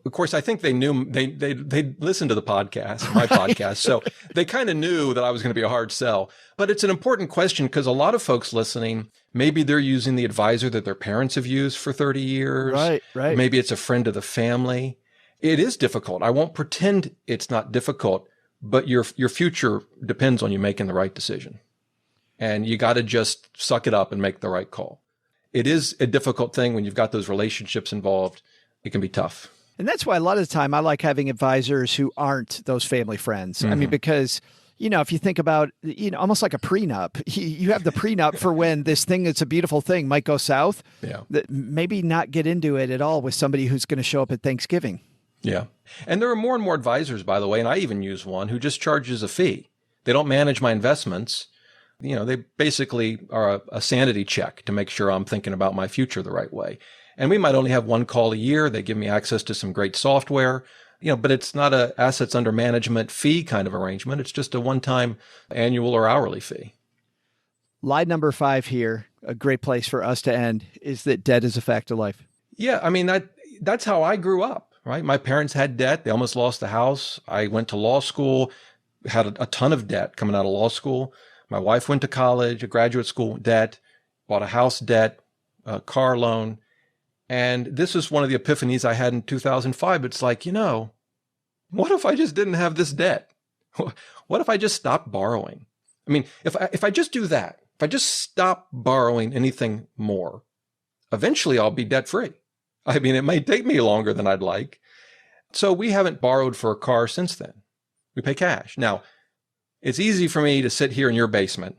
Of course, I think they knew they listened to the podcast, my podcast, so they kind of knew that I was going to be a hard sell. But it's an important question because a lot of folks listening, maybe they're using the advisor that their parents have used for 30 years. Right. Maybe it's a friend of the family. It is difficult. I won't pretend it's not difficult, but your future depends on you making the right decision. And you got to just suck it up and make the right call. It is a difficult thing when you've got those relationships involved. It can be tough. And that's why a lot of the time I like having advisors who aren't those family friends. Mm-hmm. I mean, because, if you think about, almost like a prenup, you have the prenup for when this thing that's a beautiful thing might go south. Yeah. That maybe not get into it at all with somebody who's going to show up at Thanksgiving. Yeah. And there are more and more advisors, by the way, and I even use one who just charges a fee. They don't manage my investments. They basically are a sanity check to make sure I'm thinking about my future the right way. And we might only have one call a year. They give me access to some great software, but it's not a assets under management fee kind of arrangement. It's just a one-time annual or hourly fee. Lie number 5 here, a great place for us to end, is that debt is a fact of life. Yeah. I mean, that's how I grew up, right? My parents had debt. They almost lost the house. I went to law school, had a ton of debt coming out of law school. My wife went to college, a graduate school debt, bought a house debt, a car loan. And this is one of the epiphanies I had in 2005. It's like, what if I just didn't have this debt? What if I just stopped borrowing? I mean, if I just do that, if I just stop borrowing anything more, eventually I'll be debt free. I mean, it may take me longer than I'd like. So we haven't borrowed for a car since then. We pay cash. Now, it's easy for me to sit here in your basement,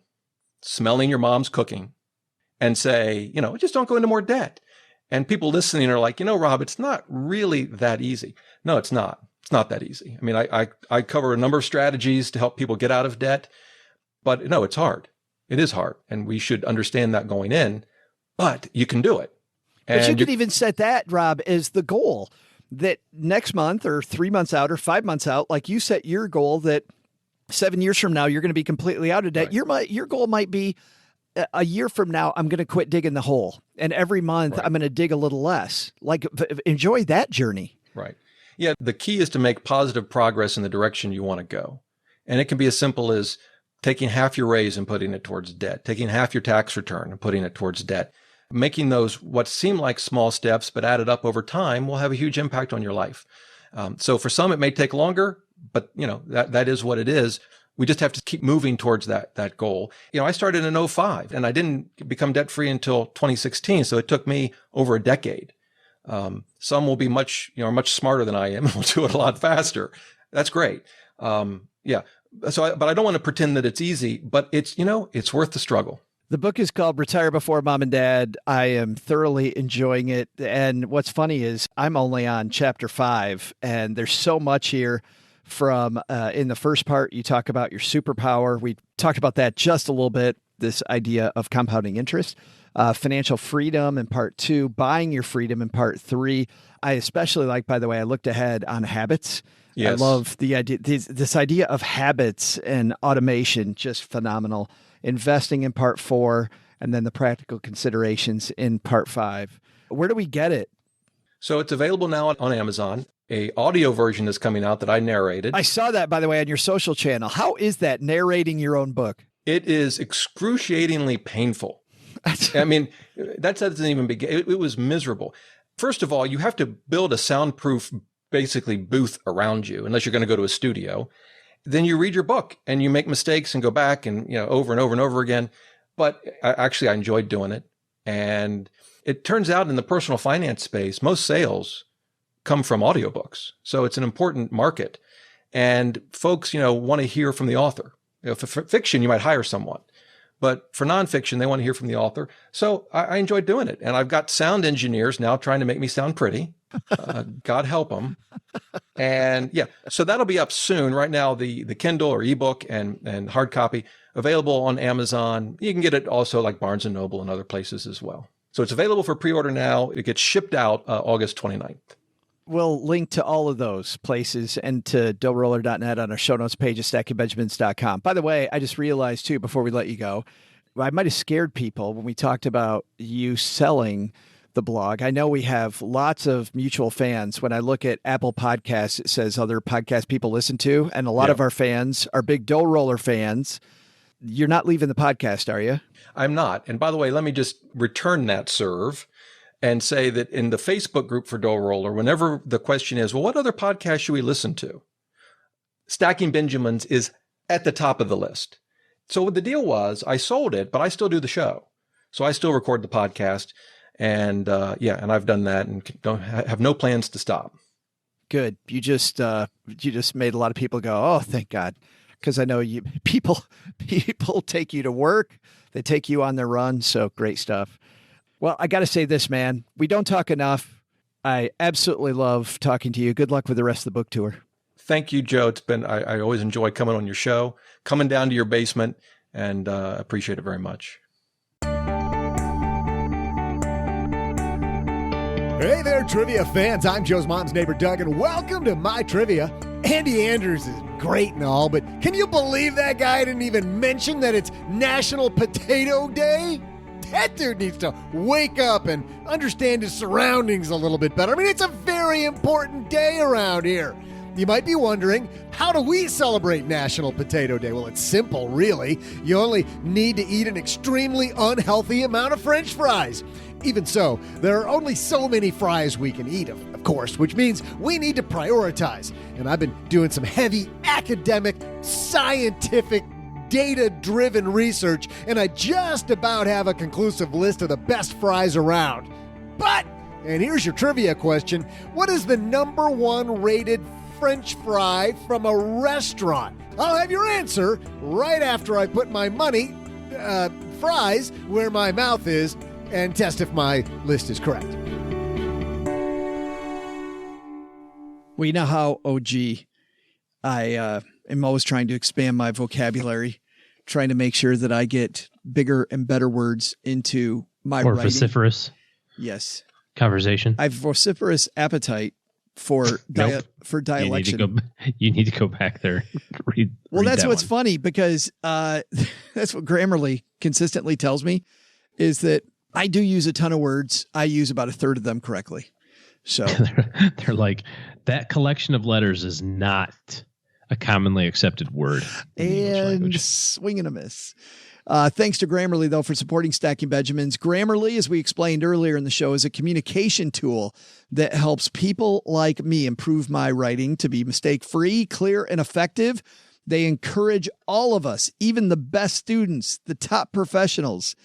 smelling your mom's cooking, and say, just don't go into more debt. And people listening are like, Rob, it's not really that easy. No, it's not. It's not that easy. I mean, I cover a number of strategies to help people get out of debt, but no, it's hard. It is hard. And we should understand that going in, but you can do it. And but you could even set that, Rob, as the goal that next month or 3 months out or 5 months out, like you set your goal that 7 years from now, you're going to be completely out of debt. Right. Your goal might be a year from now, I'm going to quit digging the hole. And every month I'm going to dig a little less. Like enjoy that journey. Right. Yeah. The key is to make positive progress in the direction you want to go. And it can be as simple as taking half your raise and putting it towards debt, taking half your tax return and putting it towards debt. Making those what seem like small steps, but added up over time will have a huge impact on your life. So for some, it may take longer, but that is what it is. We just have to keep moving towards that goal. I started in 2005 and I didn't become debt free until 2016. So it took me over a decade. Some will be much smarter than I am and will do it a lot faster. That's great. Yeah. But I don't want to pretend that it's easy, but it's worth the struggle. The book is called Retire Before Mom and Dad. I am thoroughly enjoying it. And what's funny is I'm only on chapter 5 and there's so much here. From in the first part, you talk about your superpower. We talked about that just a little bit, this idea of compounding interest, financial freedom in part 2, buying your freedom in part 3. I especially like, by the way, I looked ahead on habits. Yes. I love the idea, this idea of habits and automation, just phenomenal. Investing in part 4, and then the practical considerations in part 5. Where do we get it? So it's available now on Amazon. A audio version is coming out that I narrated. I saw that, by the way, on your social channel. How is that, narrating your own book? It is excruciatingly painful. I mean, that doesn't even begin. It was miserable. First of all, you have to build a soundproof, basically, booth around you, unless you're going to go to a studio. Then you read your book and you make mistakes and go back and, over and over and over again. But I enjoyed doing it. And it turns out in the personal finance space, most sales come from audiobooks. So it's an important market. And folks, want to hear from the author. For fiction, you might hire someone. But for nonfiction, they want to hear from the author. So I enjoyed doing it. And I've got sound engineers now trying to make me sound pretty. God help them. And so that'll be up soon. Right now, the Kindle or ebook and hard copy available on Amazon. You can get it also like Barnes & Noble and other places as well. So it's available for pre-order now. It gets shipped out August 29th. We'll link to all of those places and to doughroller.net on our show notes page at stackingbenjamins.com. By the way, I just realized too, before we let you go, I might have scared people when we talked about you selling the blog. I know we have lots of mutual fans. When I look at Apple Podcasts, it says other podcast people listen to, and a lot of our fans are big Dough Roller fans. You're not leaving the podcast, are you? I'm not. And by the way, let me just return that serve and say that in the Facebook group for Dough Roller, whenever the question is, well, what other podcast should we listen to? Stacking Benjamins is at the top of the list. So what the deal was, I sold it, but I still do the show. So I still record the podcast. And and I've done that and have no plans to stop. Good. You just made a lot of people go, oh, thank God. Because I know people take you to work. They take you on their run. So great stuff. Well, I got to say this, man. We don't talk enough. I absolutely love talking to you. Good luck with the rest of the book tour. Thank you, Joe. It's been, I always enjoy coming on your show, coming down to your basement, and appreciate it very much. Hey there, trivia fans. I'm Joe's mom's neighbor, Doug, and welcome to My Trivia. Andy Andrews is great and all, but can you believe that guy didn't even mention that it's National Potato Day? That dude needs to wake up and understand his surroundings a little bit better. I mean, it's a very important day around here. You might be wondering, how do we celebrate National Potato Day? Well, it's simple, really. You only need to eat an extremely unhealthy amount of French fries. Even so, there are only so many fries we can eat, of course, which means we need to prioritize. And I've been doing some heavy academic, scientific, data-driven research, and I just about have a conclusive list of the best fries around. But, and here's your trivia question, what is the number one rated French fry from a restaurant? I'll have your answer right after I put my fries where my mouth is, and test if my list is correct. Well, you know how, OG, I am always trying to expand my vocabulary, trying to make sure that I get bigger and better words into my writing. Vociferous. Yes. Conversation. I have vociferous appetite for for dialect. You need to go back there. Read that's that what's one. funny, because that's what Grammarly consistently tells me, is that I do use a ton of words. I use about a third of them correctly. So they're like, that collection of letters is not a commonly accepted word. And swing and a miss. Thanks to Grammarly, though, for supporting Stacking Benjamins. Grammarly, as we explained earlier in the show, is a communication tool that helps people like me improve my writing to be mistake-free, clear, and effective. They encourage all of us, even the best students, the top professionals,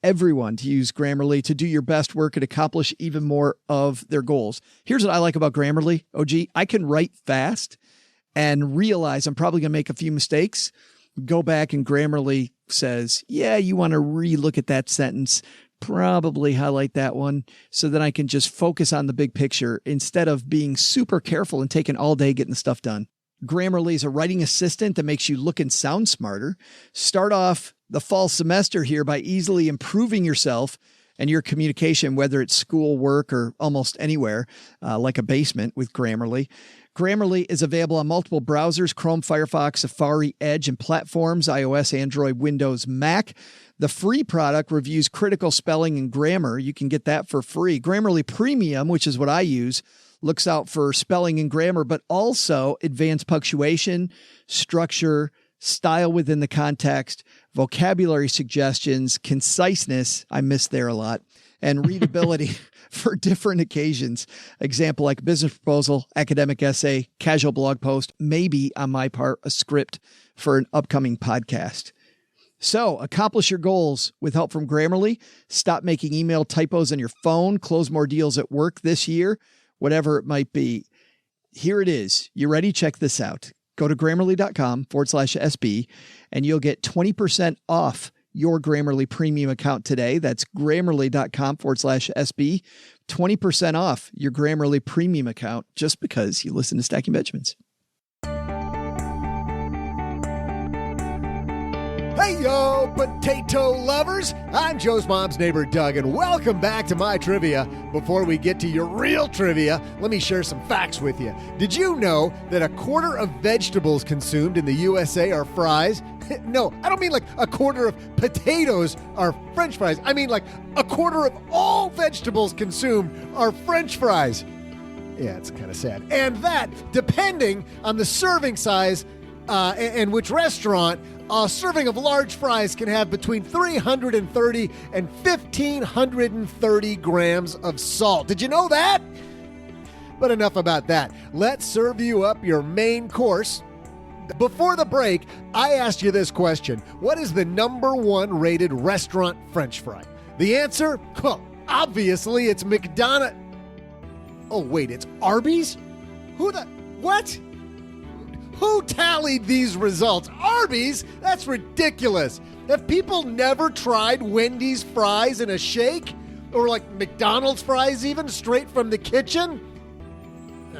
everyone, to use Grammarly to do your best work and accomplish even more of their goals. Here's what I like about Grammarly, OG. I can write fast and realize I'm probably going to make a few mistakes. Go back and Grammarly says, yeah, you want to relook at that sentence, probably highlight that one, so that I can just focus on the big picture instead of being super careful and taking all day getting the stuff done. Grammarly is a writing assistant that makes you look and sound smarter. Start off the fall semester here by easily improving yourself and your communication, whether it's school, work, or almost anywhere, like a basement with Grammarly. Grammarly is available on multiple browsers: Chrome, Firefox, Safari, Edge, and platforms, iOS, Android, Windows, Mac. The free product reviews critical spelling and grammar. You can get that for free. Grammarly Premium, which is what I use, looks out for spelling and grammar, but also advanced punctuation, structure, style within the context, vocabulary suggestions, conciseness, I miss there a lot, and readability for different occasions. Example like business proposal, academic essay, casual blog post, maybe on my part, a script for an upcoming podcast. So accomplish your goals with help from Grammarly. Stop making email typos on your phone. Close more deals at work this year, whatever it might be. Here it is. You ready? Check this out. Go to Grammarly.com/SB and you'll get 20% off your Grammarly premium account today. That's Grammarly.com/SB. 20% off your Grammarly premium account just because you listen to Stacking Benjamins. Hey, yo, potato lovers. I'm Joe's mom's neighbor, Doug, and welcome back to my trivia. Before we get to your real trivia, let me share some facts with you. Did you know that a quarter of vegetables consumed in the USA are fries? No, I don't mean like a quarter of potatoes are French fries. I mean like a quarter of all vegetables consumed are French fries. Yeah, it's kind of sad. And that, depending on the serving size and which restaurant, a serving of large fries can have between 330 and 1,530 grams of salt. Did you know that? But enough about that. Let's serve you up your main course. Before the break, I asked you this question. What is the #1 rated restaurant French fry? The answer? Well, obviously it's McDonald's. Oh, wait, it's Arby's? What? Who tallied these results? Arby's? That's ridiculous. Have people never tried Wendy's fries in a shake? Or like McDonald's fries even, straight from the kitchen?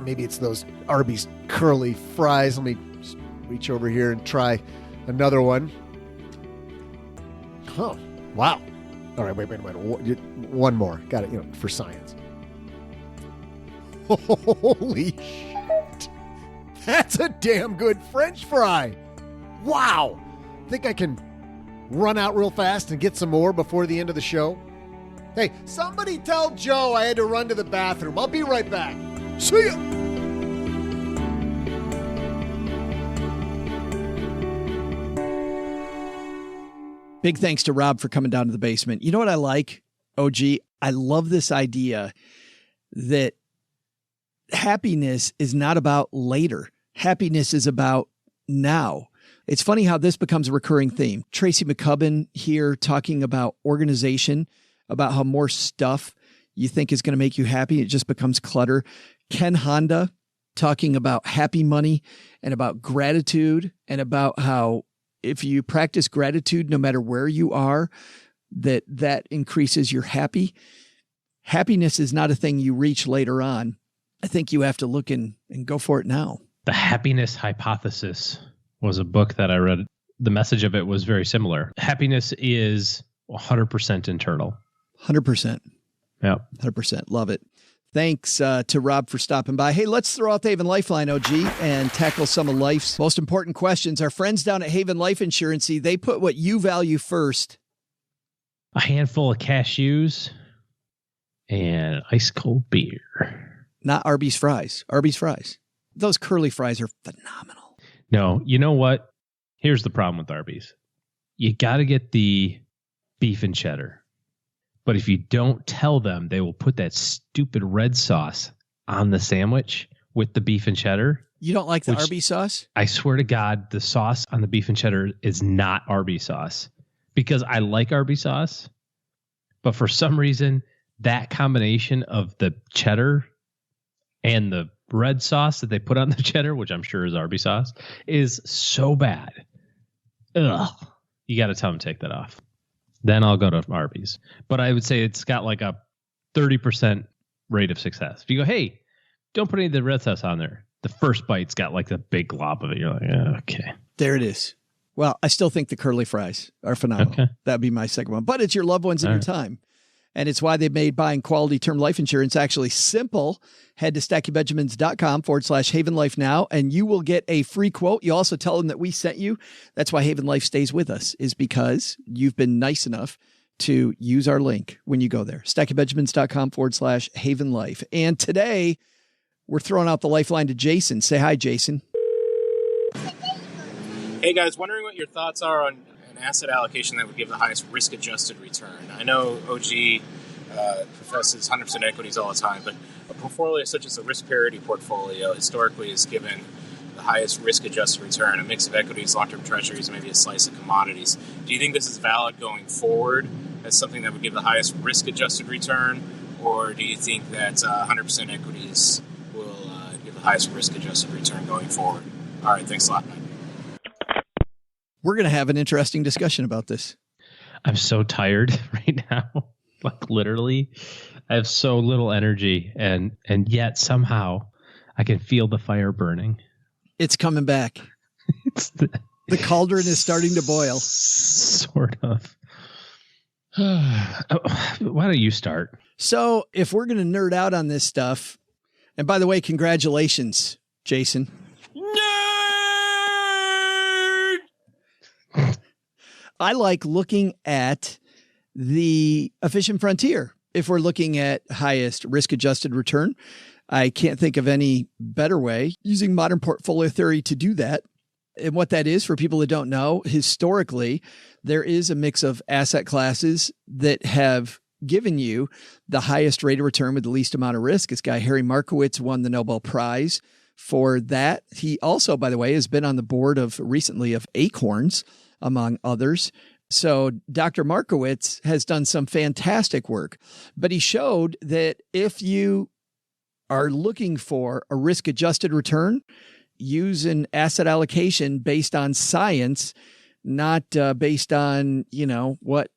Maybe it's those Arby's curly fries. Let me just reach over here and try another one. Oh, wow. All right, wait a minute. One more. Got it, for science. Holy shit. That's a damn good French fry. Wow. Think I can run out real fast and get some more before the end of the show? Hey, somebody tell Joe I had to run to the bathroom. I'll be right back. See ya. Big thanks to Rob for coming down to the basement. You know what I like, OG? I love this idea that happiness is not about later. Happiness is about now. It's funny how this becomes a recurring theme. Tracy McCubbin here talking about organization, about how more stuff you think is going to make you happy, it just becomes clutter. Ken Honda talking about happy money and about gratitude and about how if you practice gratitude, no matter where you are, that increases your happiness is not a thing you reach later on. I think you have to look and go for it now. The Happiness Hypothesis was a book that I read. The message of it was very similar. Happiness is 100% internal. 100%. Yeah. 100%. Love it. Thanks to Rob for stopping by. Hey, let's throw out the Haven Lifeline, OG, and tackle some of life's most important questions. Our friends down at Haven Life Insurance, they put what you value first. A handful of cashews and ice cold beer. Not Arby's fries. Arby's fries. Those curly fries are phenomenal. No, you know what? Here's the problem with Arby's. You got to get the beef and cheddar. But if you don't tell them, they will put that stupid red sauce on the sandwich with the beef and cheddar. You don't like the Arby's sauce? I swear to God, the sauce on the beef and cheddar is not Arby's sauce. Because I like Arby's sauce. But for some reason, that combination of the cheddar and the red sauce that they put on the cheddar, which I'm sure is Arby's sauce, is so bad. Ugh. You got to tell them to take that off. Then I'll go to Arby's. But I would say it's got like a 30% rate of success. If you go, hey, don't put any of the red sauce on there, the first bite's got like the big glob of it. You're like, okay. There it is. Well, I still think the curly fries are phenomenal. Okay. That'd be my second one. But it's your loved ones and your time. And it's why they've made buying quality term life insurance actually simple. Head to stackingbenjamins.com/Haven Life now, and you will get a free quote. You also tell them that we sent you. That's why Haven Life stays with us, is because you've been nice enough to use our link when you go there. stackingbenjamins.com/Haven Life. And today, we're throwing out the lifeline to Jason. Say hi, Jason. Hey, guys, wondering what your thoughts are on an asset allocation that would give the highest risk-adjusted return? I know OG professes 100% equities all the time, but a portfolio such as a risk parity portfolio historically has given the highest risk-adjusted return, a mix of equities, long-term treasuries, maybe a slice of commodities. Do you think this is valid going forward as something that would give the highest risk-adjusted return, or do you think that 100% equities will give the highest risk-adjusted return going forward? All right, thanks a lot, Mike. We're going to have an interesting discussion about this. I'm so tired right now. Like literally, I have so little energy, and yet somehow I can feel the fire burning. It's coming back. The cauldron is starting to boil. Sort of. Why don't you start? So if we're going to nerd out on this stuff, and by the way, congratulations, Jason. Nerd! I like looking at the efficient frontier. If we're looking at highest risk-adjusted return, I can't think of any better way using modern portfolio theory to do that. And what that is, for people that don't know, historically, there is a mix of asset classes that have given you the highest rate of return with the least amount of risk. This guy, Harry Markowitz, won the Nobel Prize for that. He also, by the way, has been on the board recently of Acorns, among others. So Dr. Markowitz has done some fantastic work, but he showed that if you are looking for a risk-adjusted return, use an asset allocation based on science, not based on, what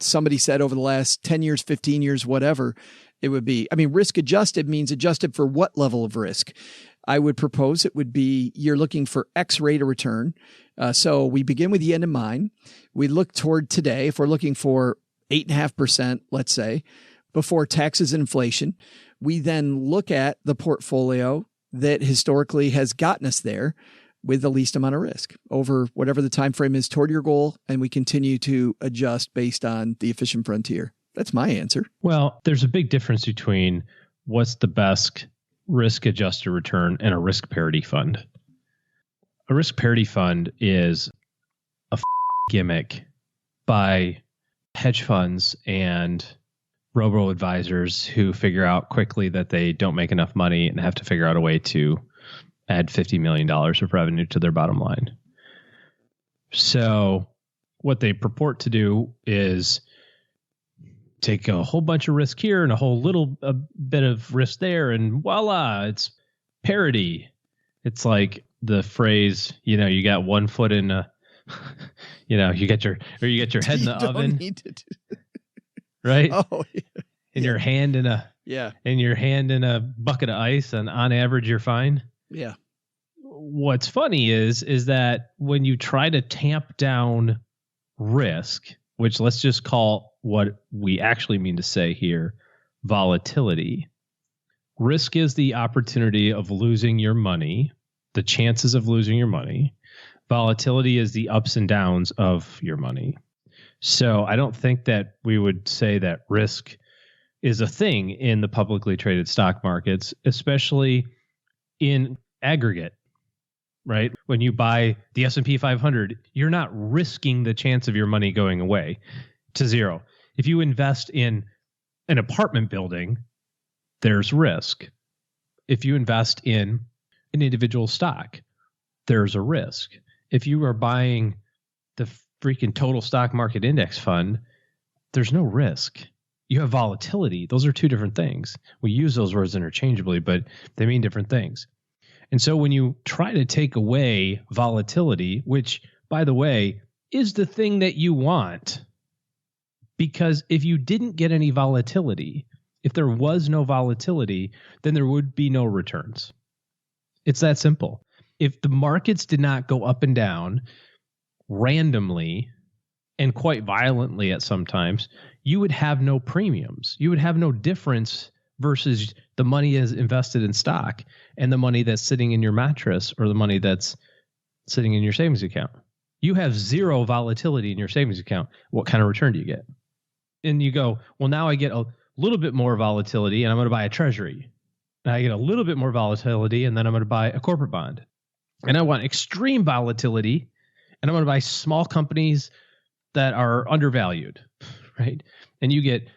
somebody said over the last 10 years, 15 years, whatever it would be. I mean, risk-adjusted means adjusted for what level of risk? I would propose it would be you're looking for X rate of return. So we begin with the end in mind. We look toward today. If we're looking for 8.5%, let's say, before taxes and inflation, we then look at the portfolio that historically has gotten us there with the least amount of risk over whatever the time frame is toward your goal, and we continue to adjust based on the efficient frontier. That's my answer. Well, there's a big difference between what's the best risk-adjusted return and a risk parity fund. A risk parity fund is a gimmick by hedge funds and robo-advisors who figure out quickly that they don't make enough money and have to figure out a way to add $50 million of revenue to their bottom line. So what they purport to do is take a whole bunch of risk here and a bit of risk there, and voila, it's parity. It's like the phrase, you got one foot in a, you get your head in the oven, right? Oh, yeah. And your hand in a bucket of ice, and on average, you're fine. Yeah. What's funny is that when you try to tamp down risk, which let's just call what we actually mean to say here, volatility. Risk is the opportunity of losing your money, the chances of losing your money. Volatility is the ups and downs of your money. So I don't think that we would say that risk is a thing in the publicly traded stock markets, especially in aggregate, right? When you buy the S&P 500, you're not risking the chance of your money going away to zero. If you invest in an apartment building, there's risk. If you invest in an individual stock, there's a risk. If you are buying the freaking total stock market index fund, there's no risk. You have volatility. Those are two different things. We use those words interchangeably, but they mean different things. And so when you try to take away volatility, which, by the way, is the thing that you want, because if you didn't get any volatility, if there was no volatility, then there would be no returns. It's that simple. If the markets did not go up and down randomly and quite violently at some times, you would have no premiums. You would have no difference versus the money is invested in stock and the money that's sitting in your mattress or the money that's sitting in your savings account. You have zero volatility in your savings account. What kind of return do you get? And you go, well, now I get a little bit more volatility and I'm going to buy a treasury. And I get a little bit more volatility and then I'm going to buy a corporate bond. And I want extreme volatility and I'm going to buy small companies that are undervalued, right? And you get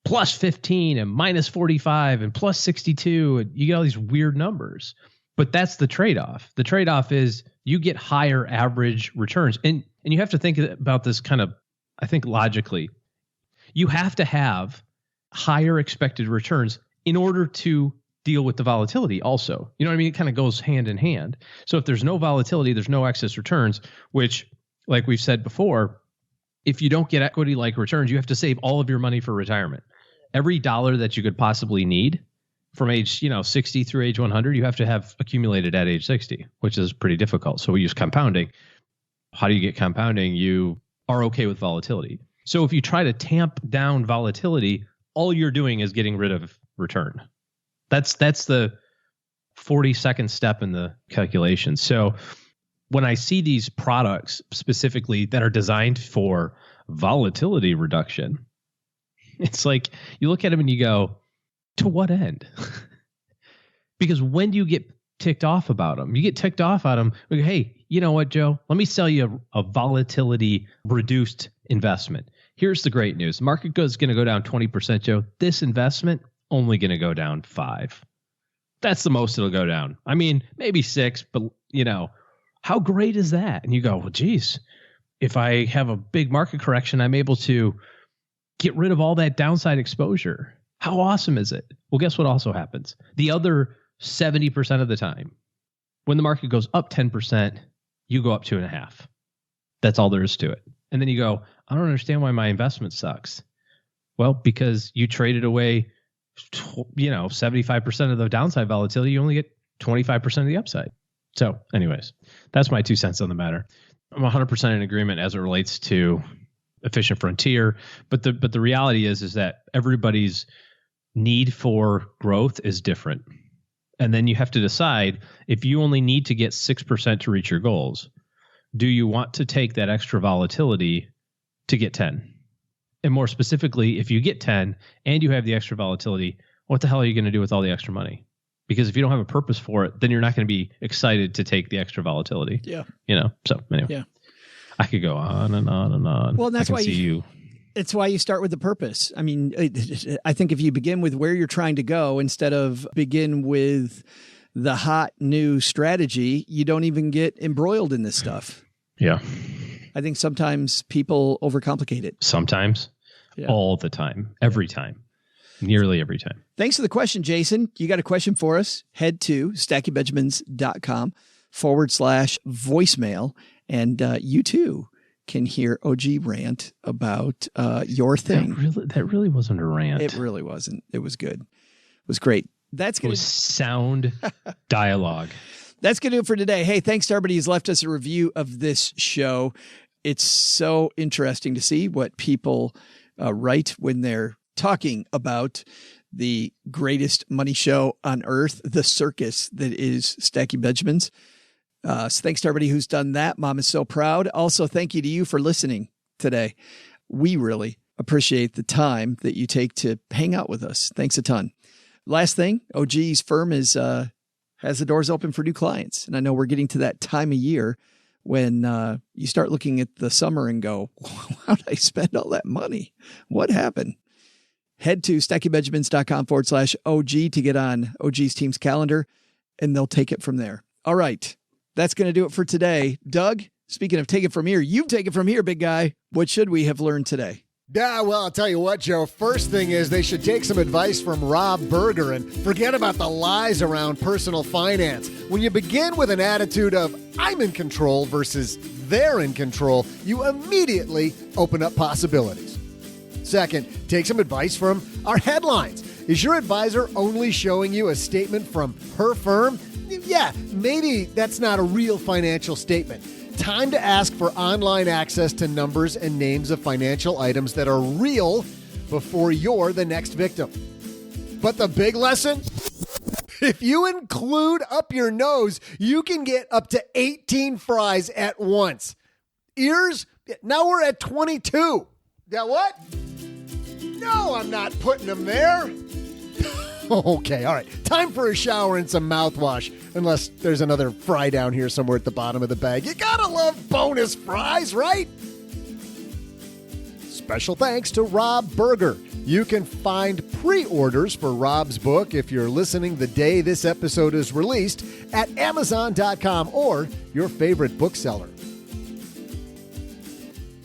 plus 15 and minus 45 and plus 62. And you get all these weird numbers. But that's the trade-off. The trade-off is you get higher average returns. And you have to think about this kind of, I think, logically. You have to have higher expected returns in order to deal with the volatility also. You know what I mean? It kind of goes hand in hand. So if there's no volatility, there's no excess returns, which, like we've said before, if you don't get equity-like returns, you have to save all of your money for retirement. Every dollar that you could possibly need from age 60 through age 100, you have to have accumulated at age 60, which is pretty difficult. So we use compounding. How do you get compounding? You are okay with volatility. So if you try to tamp down volatility, all you're doing is getting rid of return. That's the 42nd step in the calculation. So when I see these products specifically that are designed for volatility reduction, it's like you look at them and you go, to what end? Because when do you get ticked off about them? You get ticked off at them. Like, hey, you know what, Joe? Let me sell you a volatility reduced investment. Here's the great news. Market is going to go down 20%, Joe. This investment only going to go down 5%. That's the most it'll go down. I mean, maybe 6%, but how great is that? And you go, well, geez, if I have a big market correction, I'm able to get rid of all that downside exposure. How awesome is it? Well, guess what also happens? The other 70% of the time, when the market goes up 10%, you go up 2.5%. That's all there is to it. And then you go, I don't understand why my investment sucks. Well, because you traded away, 75% of the downside volatility, you only get 25% of the upside. So anyways, that's my 2 cents on the matter. I'm 100% in agreement as it relates to efficient frontier. But the reality is that everybody's need for growth is different. And then you have to decide, if you only need to get 6% to reach your goals, do you want to take that extra volatility to get 10? And more specifically, if you get 10 and you have the extra volatility, what the hell are you going to do with all the extra money? Because if you don't have a purpose for it, then you're not going to be excited to take the extra volatility. Yeah. So anyway. Yeah. I could go on and on and on. Well, and that's why it's why you start with the purpose. I mean, I think if you begin with where you're trying to go instead of begin with the hot new strategy, you don't even get embroiled in this stuff. Yeah. I think sometimes people overcomplicate it. Sometimes. Yeah. All the time. Every time. Nearly every time. Thanks for the question, Jason. You got a question for us? Head to stackingbenjamins.com/voicemail. And you too can hear OG rant about your thing. That really wasn't a rant. It really wasn't. It was good. It was great. It was sound dialogue. That's going to do it for today. Hey, thanks to everybody who's left us a review of this show. It's so interesting to see what people write when they're talking about the greatest money show on earth, the circus that is Stacking Benjamins. So thanks to everybody who's done that. Mom is so proud. Also, thank you to you for listening today. We really appreciate the time that you take to hang out with us. Thanks a ton. Last thing, OG's firm has the doors open for new clients. And I know we're getting to that time of year when you start looking at the summer and go, how did I spend all that money? What happened? Head to stackingbenjamins.com/OG to get on OG's team's calendar, and they'll take it from there. All right. That's going to do it for today. Doug, speaking of take it from here, you take it from here, big guy. What should we have learned today? Yeah, well, I'll tell you what, Joe. First thing is they should take some advice from Rob Berger and forget about the lies around personal finance. When you begin with an attitude of I'm in control versus they're in control, you immediately open up possibilities. Second, take some advice from our headlines. Is your advisor only showing you a statement from her firm? Yeah, maybe that's not a real financial statement. Time to ask for online access to numbers and names of financial items that are real before you're the next victim. But the big lesson? If you include up your nose, you can get up to 18 fries at once. Ears? Now we're at 22. Now what? No, I'm not putting them there. Okay, all right. Time for a shower and some mouthwash. Unless there's another fry down here somewhere at the bottom of the bag. You gotta love bonus fries, right? Special thanks to Rob Berger. You can find pre-orders for Rob's book if you're listening the day this episode is released at Amazon.com or your favorite bookseller.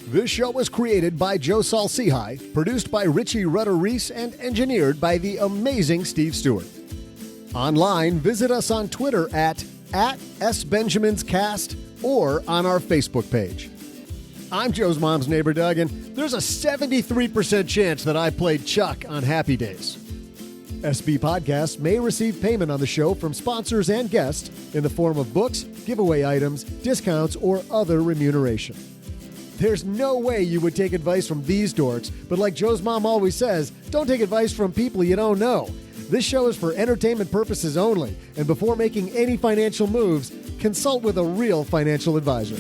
This show was created by Joe Saul-Sehy, produced by Richie Rutter-Reese, and engineered by the amazing Steve Stewart. Online, visit us on Twitter at @SBenjaminsCast or on our Facebook page. I'm Joe's mom's neighbor, Doug, and there's a 73% chance that I played Chuck on Happy Days. SB Podcasts may receive payment on the show from sponsors and guests in the form of books, giveaway items, discounts, or other remuneration. There's no way you would take advice from these dorks, but like Joe's mom always says, don't take advice from people you don't know. This show is for entertainment purposes only, and before making any financial moves, consult with a real financial advisor.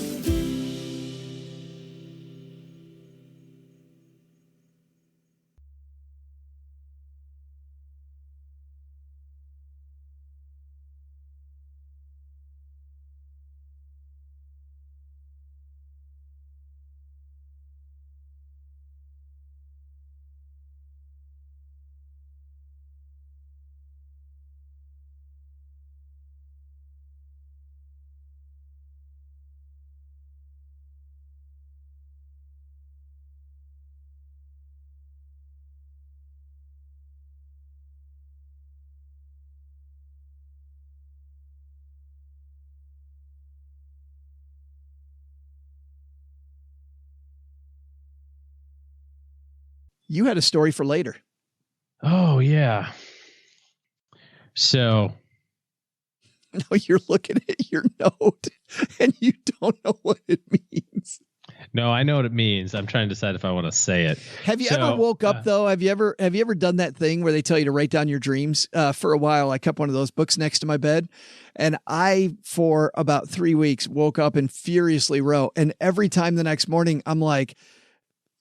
You had a story for later. Oh, yeah. So. No, you're looking at your note and you don't know what it means. No, I know what it means. I'm trying to decide if I want to say it. Have you ever woke up though? Have you ever done that thing where they tell you to write down your dreams? For a while, I kept one of those books next to my bed, and I, for about 3 weeks, woke up and furiously wrote. And every time the next morning, I'm like,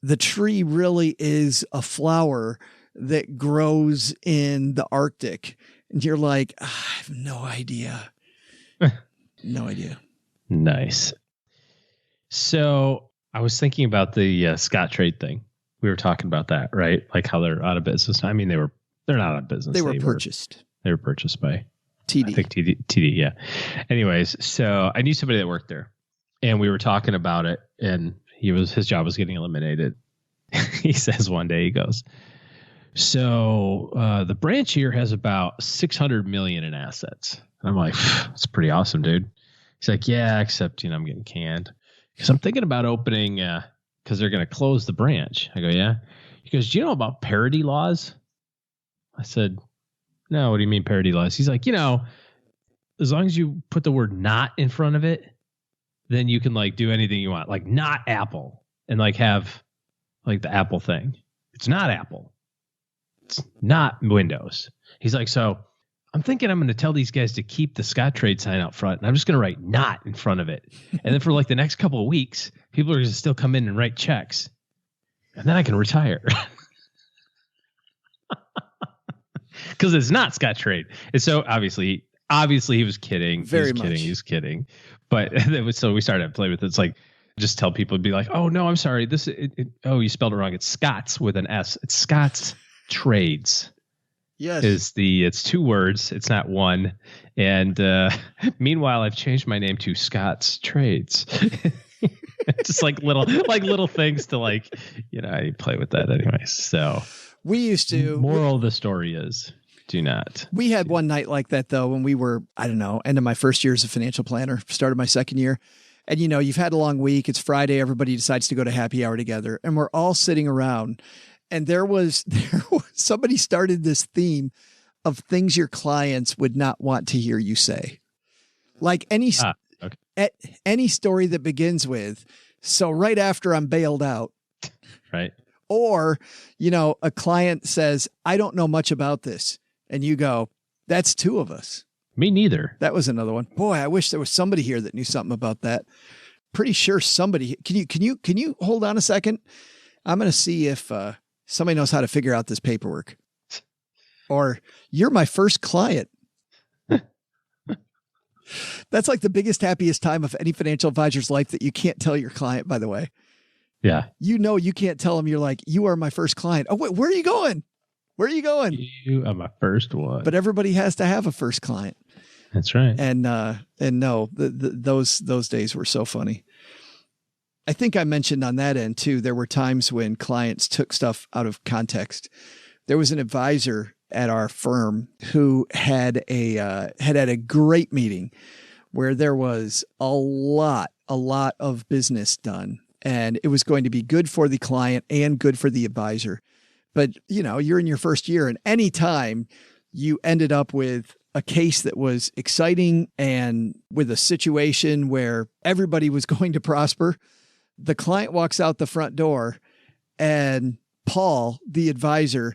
the tree really is a flower that grows in the Arctic. And you're like, I have no idea. No idea. Nice. So I was thinking about the Scottrade thing. We were talking about that, right? Like how they're out of business. I mean, they're not out of business. They were purchased. They were purchased by TD. I think TD. Yeah. Anyways, so I knew somebody that worked there, and we were talking about it, and his job was getting eliminated. He says one day, he goes, so the branch here has about 600 million in assets. And I'm like, that's pretty awesome, dude. He's like, yeah, except, I'm getting canned because I'm thinking about opening, because they're going to close the branch. I go, yeah. He goes, do you know about parity laws? I said, no, what do you mean parity laws? He's like, as long as you put the word not in front of it, then you can like do anything you want, like not Apple, and like have like the Apple thing. It's not Apple. It's not Windows. He's like, so I'm thinking I'm going to tell these guys to keep the Scottrade sign out front, and I'm just going to write not in front of it. And then for like the next couple of weeks, people are going to still come in and write checks. And then I can retire. Because it's not Scottrade. And so obviously he was kidding. He was kidding. But so we started to play with it. It's like, just tell people, be like, oh no, I'm sorry. You spelled it wrong. It's Scots with an S. It's Scots Trades. Yes. It's 2 words. It's not one. And meanwhile, I've changed my name to Scots Trades. Just like little things to I play with that anyways. So we used to. Moral of the story is do not. We had one night like that though, when we were, I don't know, end of my first year as a financial planner, started my second year. And you've had a long week. It's Friday. Everybody decides to go to happy hour together, and we're all sitting around. And there was somebody started this theme of things your clients would not want to hear you say, like any story that begins with, so right after I'm bailed out, right? Or a client says, I don't know much about this, and you go, that's 2 of us. Me neither. That was another one. Boy, I wish there was somebody here that knew something about that. Pretty sure somebody. Can you hold on a second? I'm going to see if somebody knows how to figure out this paperwork. or you're my first client. That's like the biggest, happiest time of any financial advisor's life that you can't tell your client, by the way. Yeah. You can't tell them. You're like, you are my first client. Oh, wait, where are you going? Where are you going? You are my first one. But everybody has to have a first client. That's right. And no, those days were so funny. I think I mentioned on that end too, there were times when clients took stuff out of context. There was an advisor at our firm who had a great meeting where there was a lot of business done, and it was going to be good for the client and good for the advisor. But you're in your first year, and anytime you ended up with a case that was exciting and with a situation where everybody was going to prosper, the client walks out the front door and Paul, the advisor,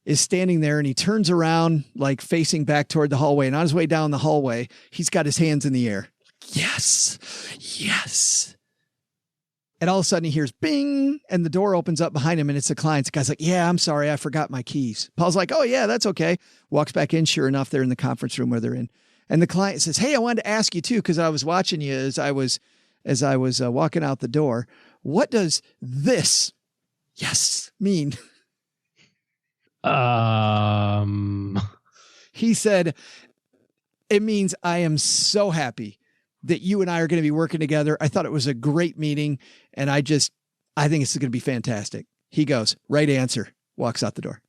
is standing there, and he turns around, like facing back toward the hallway. And on his way down the hallway, he's got his hands in the air. Yes. Yes. And all of a sudden he hears bing, and the door opens up behind him, and it's the client. The guy's like, yeah, I'm sorry, I forgot my keys. Paul's like, oh yeah, that's okay. Walks back in. Sure enough, they're in the conference room where they're in. And the client says, hey, I wanted to ask you too, because I was watching you as I was walking out the door. What does this yes mean? He said, it means I am so happy that you and I are going to be working together. I thought it was a great meeting, and I think it's going to be fantastic. He goes, right answer, walks out the door.